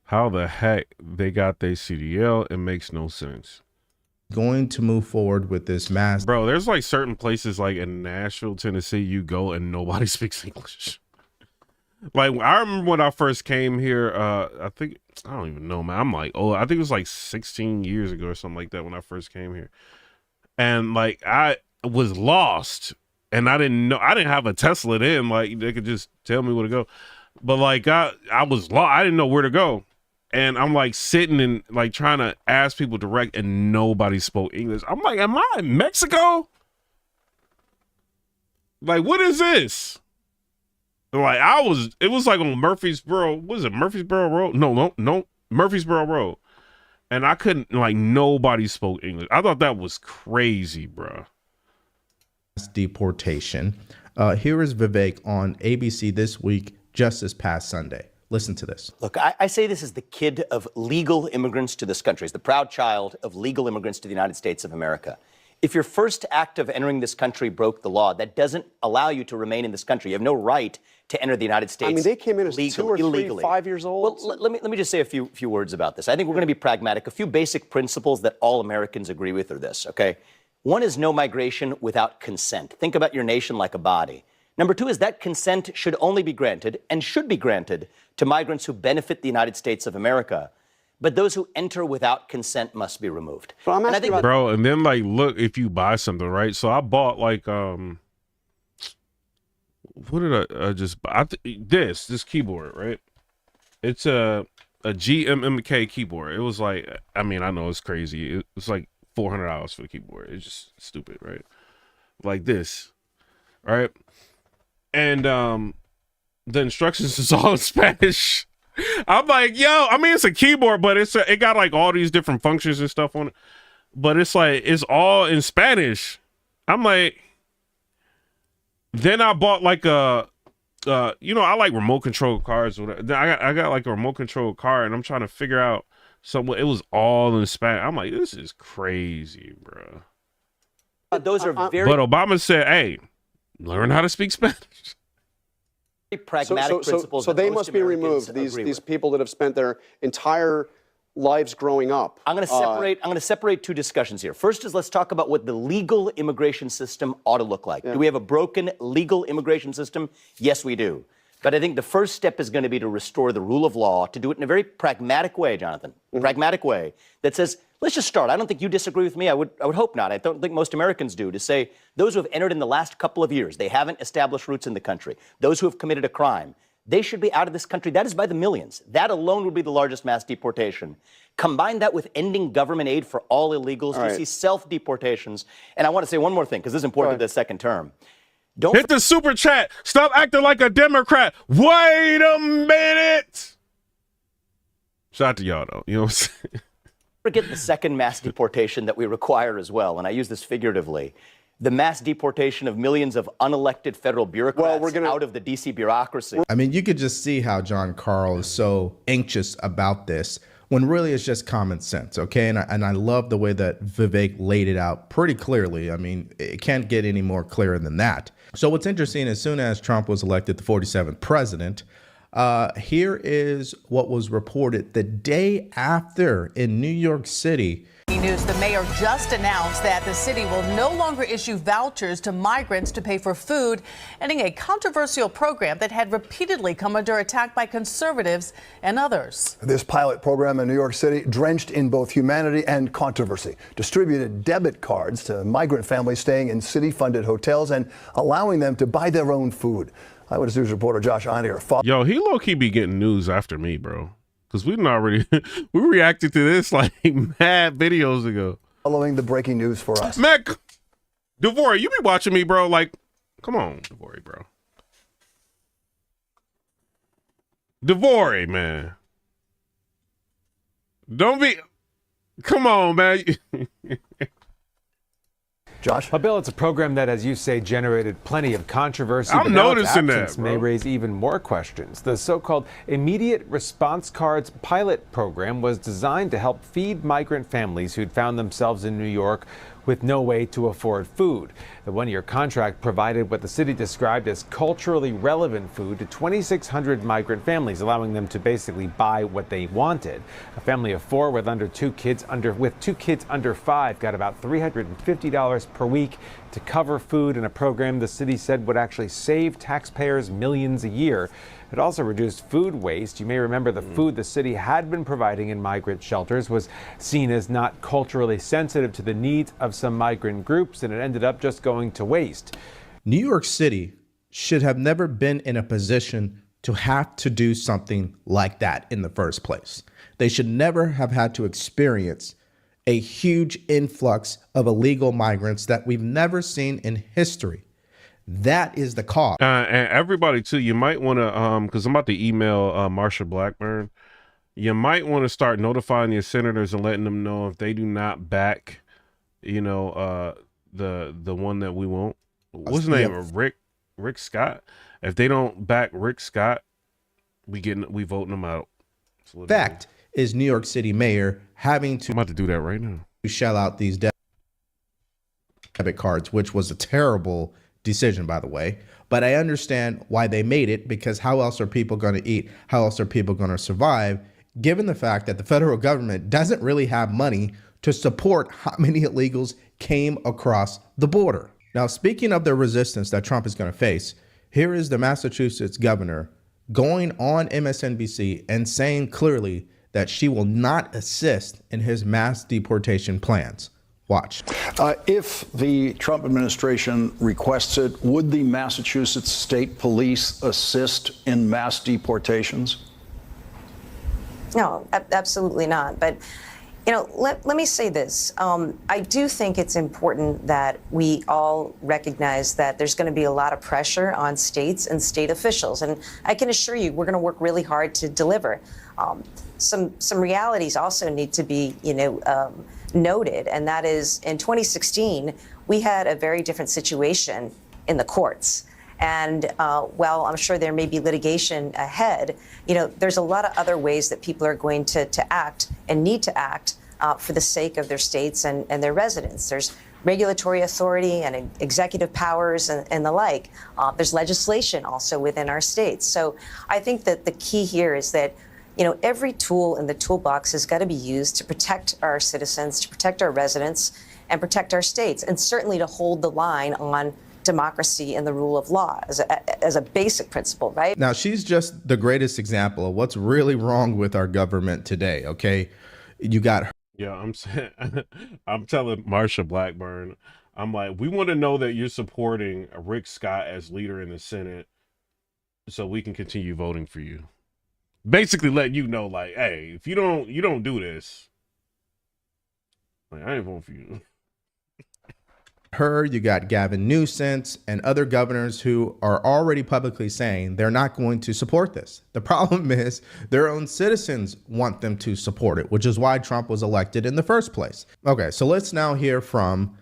How the heck they got their CDL? It makes no sense. Going to move forward with this mass. Bro, there's like certain places like in Nashville, Tennessee, you go and nobody speaks English. Like, I remember when I first came here, I don't even know, man. I'm like, I think it was like 16 years ago or something like that when I first came here. And like, I was lost and I didn't have a Tesla then. Like, they could just tell me where to go. But like, I was lost. I didn't know where to go. And I'm like sitting and like trying to ask people direct and nobody spoke English. I'm like, am I in Mexico? Like, what is this? Like, it was like on Murfreesboro. What is it? Murfreesboro Road? No, Murfreesboro Road. And I couldn't, like, nobody spoke English. I thought that was crazy, bro. Deportation. Here is Vivek on ABC This Week, just this past Sunday. Listen to this. Look, I say this is the kid of legal immigrants to this country. It's the proud child of legal immigrants to the United States of America. If your first act of entering this country broke the law, that doesn't allow you to remain in this country. You have no right to enter the United States. I mean, they came in as illegally, 2 or 3, illegally. 5 years old. Well, let me just say a few words about this. I think we're going to be pragmatic. A few basic principles that all Americans agree with are this, okay? One is no migration without consent. Think about your nation like a body. Number two is that consent should only be granted and should be granted to migrants who benefit the United States of America. But those who enter without consent must be removed. Bro, and then like, look, if you buy something, right? So I bought like, what did I just buy? This keyboard, right? It's a GMMK keyboard. It was like, I mean, I know it's crazy. It was like $400 for the keyboard. It's just stupid, right? Like this, right? And the instructions is all in Spanish. I'm like, yo, I mean, it's a keyboard, but it got like all these different functions and stuff on it. But it's like, it's all in Spanish. I'm like, then I bought like I like remote control cars. I got like a remote control car and I'm trying to figure out something. It was all in Spanish. I'm like, this is crazy, bro. Those are very. But Obama said, hey, learn how to speak Spanish. Pragmatic principles. So they must be removed. These people that have spent their entire lives growing up. I'm going to separate two discussions here. First is let's talk about what the legal immigration system ought to look like. Yeah. Do we have a broken legal immigration system? Yes, we do. But I think the first step is going to be to restore the rule of law, to do it in a very pragmatic way, Jonathan. Pragmatic way that says, let's just start. I don't think you disagree with me. I would hope not. I don't think most Americans do. To say those who have entered in the last couple of years, they haven't established roots in the country. Those who have committed a crime, they should be out of this country. That is by the millions. That alone would be the largest mass deportation. Combine that with ending government aid for all illegals. You see self-deportations. And I want to say one more thing, because this is important to the second term. Don't hit the super chat. Stop acting like a Democrat. Wait a minute. Shout out to y'all, though. You know what I'm saying? Forget the second mass deportation that we require as well, and I use this figuratively. The mass deportation of millions of unelected federal bureaucrats out of the D.C. bureaucracy. I mean, you could just see how John Carl is so anxious about this when really it's just common sense, okay? And I love the way that Vivek laid it out pretty clearly. I mean, it can't get any more clear than that. So what's interesting, as soon as Trump was elected the 47th president, here is what was reported the day after in New York City. News, the mayor just announced that the city will no longer issue vouchers to migrants to pay for food, ending a controversial program that had repeatedly come under attack by conservatives and others. This pilot program in New York City, drenched in both humanity and controversy, distributed debit cards to migrant families staying in city-funded hotels and allowing them to buy their own food. Eyewitness News reporter Josh Einiger. Yo, he low-key be getting news after me, bro. Because we reacted to this like mad videos ago. Following the breaking news for us. Mac, Devore, you be watching me, bro. Like, come on, Devore, bro. Devore, man. Don't be, come on, man. Josh? Well, Bill, it's a program that, as you say, generated plenty of controversy. I'm but now its noticing that, absence bro. may raise even more questions. The so-called Immediate Response Cards pilot program was designed to help feed migrant families who'd found themselves in New York with no way to afford food. The one-year contract provided what the city described as culturally relevant food to 2,600 migrant families, allowing them to basically buy what they wanted. A family of four with two kids under 5 got about $350 per week to cover food in a program the city said would actually save taxpayers millions a year. It also reduced food waste. You may remember the food the city had been providing in migrant shelters was seen as not culturally sensitive to the needs of some migrant groups, and it ended up just going to waste. New York City should have never been in a position to have to do something like that in the first place. They should never have had to experience a huge influx of illegal migrants that we've never seen in history. That is the cause. And everybody too, you might want to, because I'm about to email Marsha Blackburn. You might want to start notifying your senators and letting them know if they do not back, the one that we want. What's his name? Rick Scott. If they don't back Rick Scott, we voting them out. Fact is New York City mayor having to. I'm about to do that right now. Shell out these debit cards, which was a terrible decision, by the way. But I understand why they made it, because how else are people going to eat? How else are people going to survive, given the fact that the federal government doesn't really have money to support how many illegals came across the border? Now, speaking of the resistance that Trump is going to face, here is the Massachusetts governor going on MSNBC and saying clearly that she will not assist in his mass deportation plans. Watch. If the Trump administration requests it, would the Massachusetts State Police assist in mass deportations? No, absolutely not. But, let me say this. I do think it's important that we all recognize that there's going to be a lot of pressure on states and state officials. And I can assure you, we're going to work really hard to deliver. Some realities also need to be, noted, and that is in 2016, we had a very different situation in the courts. And while I'm sure there may be litigation ahead, there's a lot of other ways that people are going to act and need to act for the sake of their states and their residents. There's regulatory authority and executive powers and the like. There's legislation also within our states. So I think that the key here is that every tool in the toolbox has got to be used to protect our citizens, to protect our residents, and protect our states, and certainly to hold the line on democracy and the rule of law as a basic principle, right? Now, she's just the greatest example of what's really wrong with our government today, okay? You got her. Yeah, I'm telling Marsha Blackburn, I'm like, we want to know that you're supporting Rick Scott as leader in the Senate so we can continue voting for you. Basically letting you know, like, hey, if you don't do this, like, I ain't voting for you. Her, you got Gavin Newsom and other governors who are already publicly saying they're not going to support this. The problem is their own citizens want them to support it, which is why Trump was elected in the first place. Okay, so let's now hear from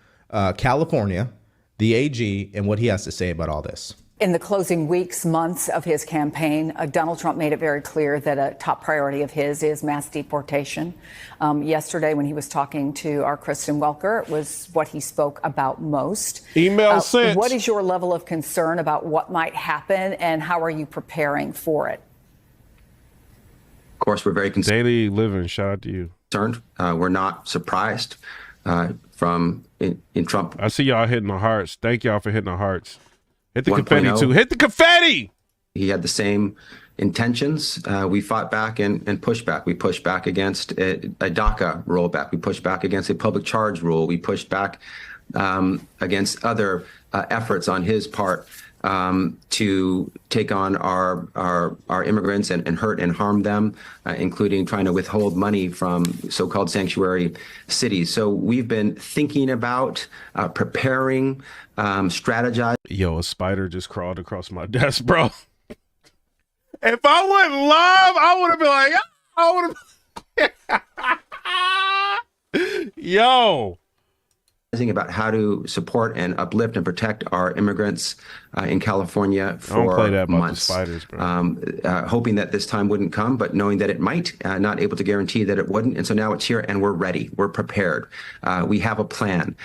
California, the AG, and what he has to say about all this. In the closing weeks, months of his campaign, Donald Trump made it very clear that a top priority of his is mass deportation. Yesterday, when he was talking to our Kristen Welker, it was what he spoke about most. Email sent. What is your level of concern about what might happen, and how are you preparing for it? Of course, we're very concerned. Daily living, shout out to you. We're not surprised from in Trump. I see y'all hitting the hearts. Thank y'all for hitting the hearts. Hit the confetti too. Hit the confetti. He had the same intentions. We fought back and pushed back. We pushed back against a DACA rollback. We pushed back against a public charge rule. We pushed back against other efforts on his part to take on our immigrants and hurt and harm them, including trying to withhold money from so-called sanctuary cities. So we've been thinking about preparing, strategizing. Yo, a spider just crawled across my desk, bro. If I wasn't live, I would have been like, yo, about how to support and uplift and protect our immigrants in California for months, hoping that this time wouldn't come, but knowing that it might, not able to guarantee that it wouldn't. And so now it's here and we're ready. We're prepared. We have a plan.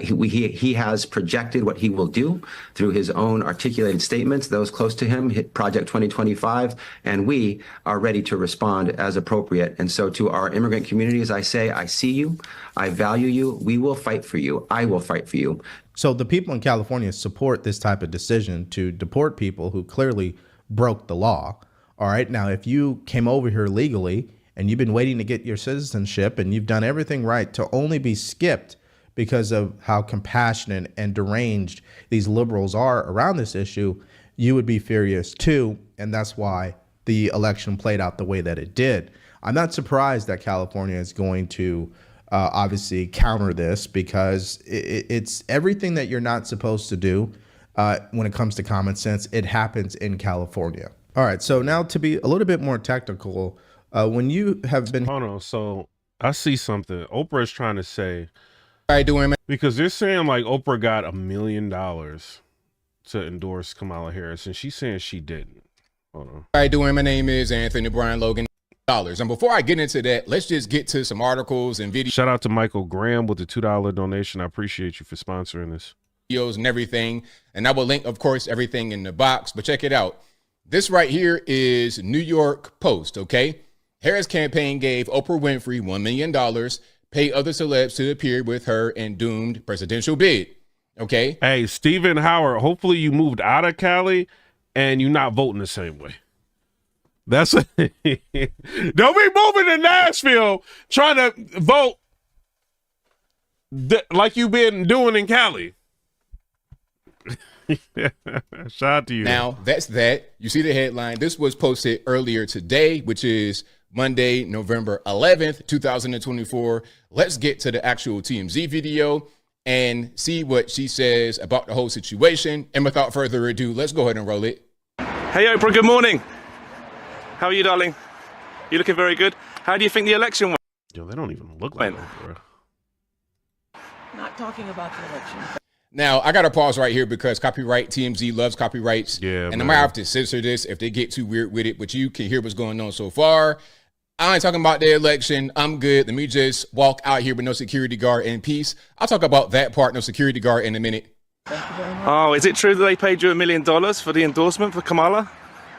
He has projected what he will do through his own articulated statements, those close to him, Project 2025, and we are ready to respond as appropriate. And so to our immigrant communities, I say, I see you, I value you, we will fight for you. I will fight for you. So the people in California support this type of decision to deport people who clearly broke the law. All right. Now, if you came over here legally and you've been waiting to get your citizenship and you've done everything right to only be skipped because of how compassionate and deranged these liberals are around this issue, you would be furious too. And that's why the election played out the way that it did. I'm not surprised that California is going to obviously counter this, because it's everything that you're not supposed to do when it comes to common sense. It happens in California. All right. So now to be a little bit more technical, when you have been. Hold on. So I see something Oprah is trying to say. How you doing, man? Because they're saying like Oprah got $1 million to endorse Kamala Harris, and she's saying she didn't. Hold on. How you doing? My name is Anthony Brian Logan. And before I get into that, let's just get to some articles and videos. Shout out to Michael Graham with the $2 donation. I appreciate you for sponsoring this. Videos and everything. And I will link, of course, everything in the box. But check it out. This right here is New York Post, okay? Harris campaign gave Oprah Winfrey $1 million, pay other celebs to appear with her in doomed presidential bid, okay? Hey, Stephen Howard, hopefully you moved out of Cali and you're not voting the same way. That's don't be moving to Nashville trying to vote like you've been doing in Cali. Shout out to you. Now, that's that. You see the headline. This was posted earlier today, which is Monday, November 11th, 2024. Let's get to the actual TMZ video and see what she says about the whole situation. And without further ado, let's go ahead and roll it. Hey, Oprah, good morning. How are you, darling? You looking very good. How do you think the election went? Yo, they don't even look like Oprah. Not talking about the election. Now, I got to pause right here because copyright, TMZ loves copyrights. Yeah, and I might have to censor this if they get too weird with it, but you can hear what's going on so far. I ain't talking about the election. I'm good. Let me just walk out here with no security guard in peace. I'll talk about that part, no security guard, in a minute. Thank you very much. Oh, is it true that they paid you $1 million for the endorsement for Kamala?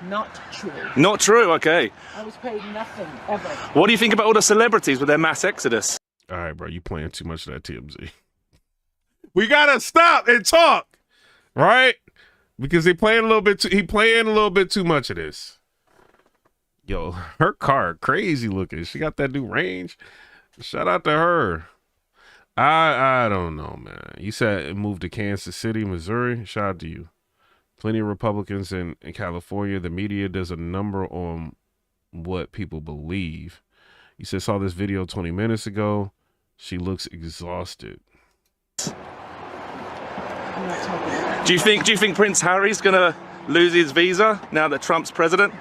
Not true. Not true, okay. I was paid nothing, ever. What do you think about all the celebrities with their mass exodus? All right, bro, you playing too much of that TMZ. We gotta stop and talk, right? Because he playing a little bit too much of this. Yo, her car crazy looking. She got that new range. Shout out to her. I don't know, man. You said it moved to Kansas City, Missouri. Shout out to you. Plenty of Republicans in California. The media does a number on what people believe. You said saw this video 20 minutes ago. She looks exhausted. Do you think Prince Harry's gonna lose his visa now that Trump's president?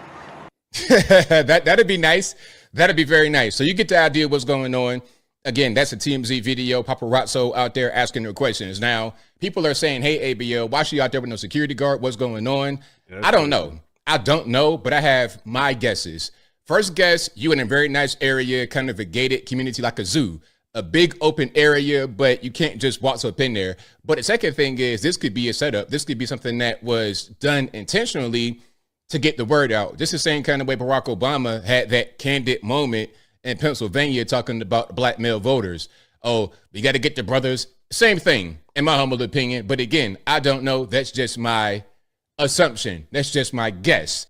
That'd be nice. That'd be very nice. So you get the idea of what's going on. Again, that's a TMZ video. Paparazzo out there asking their questions. Now, people are saying, hey, ABL, why she out there with no security guard? What's going on? I don't know. I don't know, but I have my guesses. First guess, you in a very nice area, kind of a gated community like a zoo. A big open area, but you can't just walk up in there. But the second thing is this could be a setup. This could be something that was done intentionally to get the word out. Just the same kind of way Barack Obama had that candid moment in Pennsylvania talking about black male voters. Oh, we got to get the brothers. Same thing, in my humble opinion. But again, I don't know. That's just my assumption. That's just my guess.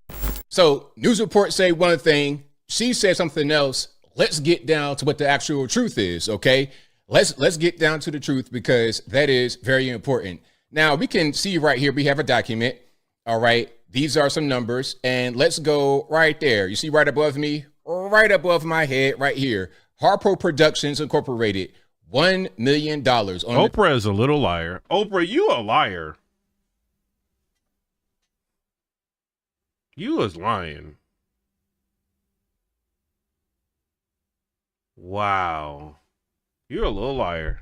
So news reports say one thing. She said something else. Let's get down to what the actual truth is, okay? Let's get down to the truth because that is very important. Now, we can see right here, we have a document, all right? These are some numbers, and let's go right there. You see right above me? Right above my head, right here. Harpo Productions Incorporated, $1 million. Oprah is a little liar. Oprah, you a liar. You is lying. Wow. You're a little liar.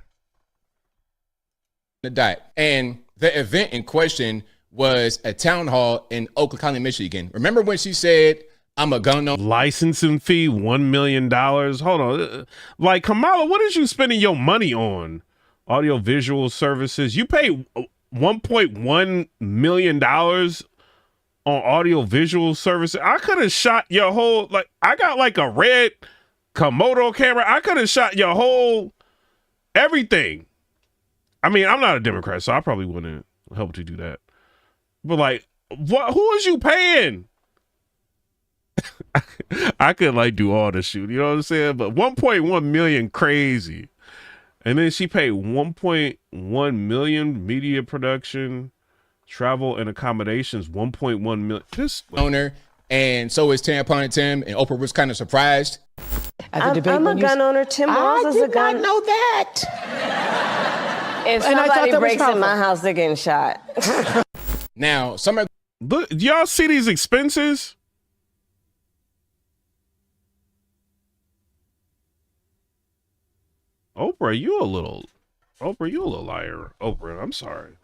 the dot. And the event in question was a town hall in Oakland County, Michigan. Remember when she said, I'm a gun owner? Licensing fee, $1 million. Hold on. Like, Kamala, what is you spending your money on? Audio visual services. You pay $1.1 million on audio visual services. I could have shot your whole, like, I got like a red Komodo camera. I could have shot your whole everything. I mean, I'm not a Democrat, so I probably wouldn't help to do that. But like, what? Who is you paying? I could like do all the shoot, you know what I'm saying? But 1.1 million, crazy. And then she paid 1.1 million media production, travel and accommodations, 1.1 million. This owner, and so is Tampon Tim, and Oprah was kind of surprised. I'm a gun owner. Tim Walz is a gun. I did not know that. If somebody breaks in my house, they're getting shot. Now, some of look, y'all see these expenses? Oprah, you a little liar. Oprah, I'm sorry.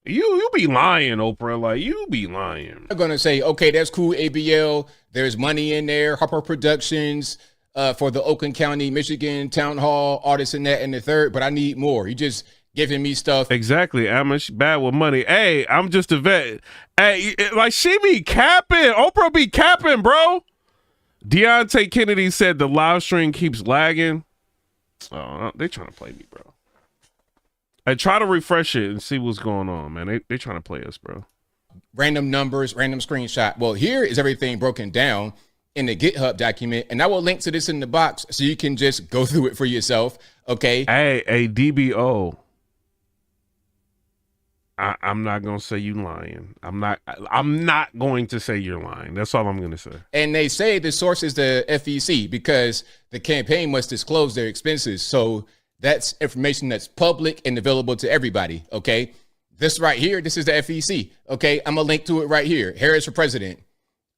You be lying, Oprah. Like, you be lying. I'm gonna say, okay, that's cool, ABL. There's money in there, Harper Productions, for the Oakland County, Michigan Town Hall, all this and that and the third, but I need more. You just giving me stuff. Exactly. I'm bad with money. Hey, I'm just a vet. Hey, like, she be capping. Oprah be capping, bro. Deontay Kennedy said the live stream keeps lagging. Oh, they trying to play me, bro. I try to refresh it and see what's going on, man. They trying to play us, bro. Random numbers, random screenshot. Well, here is everything broken down in the GitHub document, and I will link to this in the box so you can just go through it for yourself. Okay. Hey, a DBO. I'm not gonna say you lying. I'm not going to say you're lying. That's all I'm gonna say. And they say the source is the FEC because the campaign must disclose their expenses. So that's information that's public and available to everybody. Okay. This right here, this is the FEC. Okay. I'm gonna link to it right here. Harris for president.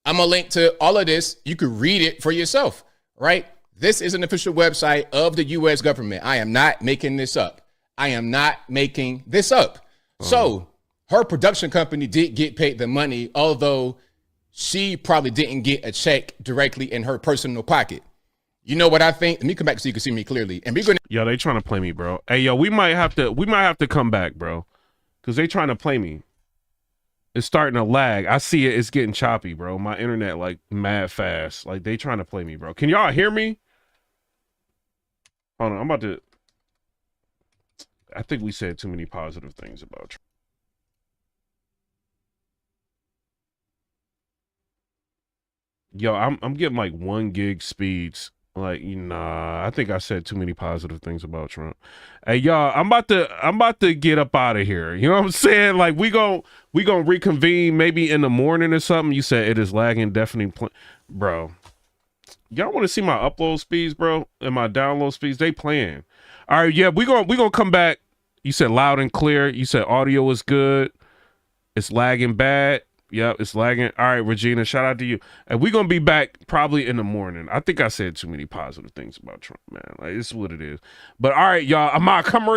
I'm gonna link to all of this. You could read it for yourself, right? This is an official website of the U.S. government. I am not making this up. I am not making this up. So her production company did get paid the money, although she probably didn't get a check directly in her personal pocket. You know what I think? Let me come back so you can see me clearly. And we're gonna yo, they trying to play me, bro. Hey, yo, we might have to come back, bro. Cause they trying to play me. It's starting to lag. I see it, it's getting choppy, bro. My internet like mad fast. Like they trying to play me, bro. Can y'all hear me? Hold on, I'm about to. I think we said too many positive things about Trump. Yo, I'm getting like 1 gig speeds. Like, nah, I think I said too many positive things about Trump. Hey, y'all, I'm about to get up out of here. You know what I'm saying? Like, we gonna reconvene maybe in the morning or something. You said it is lagging, definitely, bro. Y'all want to see my upload speeds, bro, and my download speeds? They playing. All right, yeah, we gonna come back. You said loud and clear. You said audio is good. It's lagging bad. Yep, it's lagging. All right, Regina, shout out to you. And we're going to be back probably in the morning. I think I said too many positive things about Trump, man. Like, it's what it is. But all right, y'all, I'm out. Come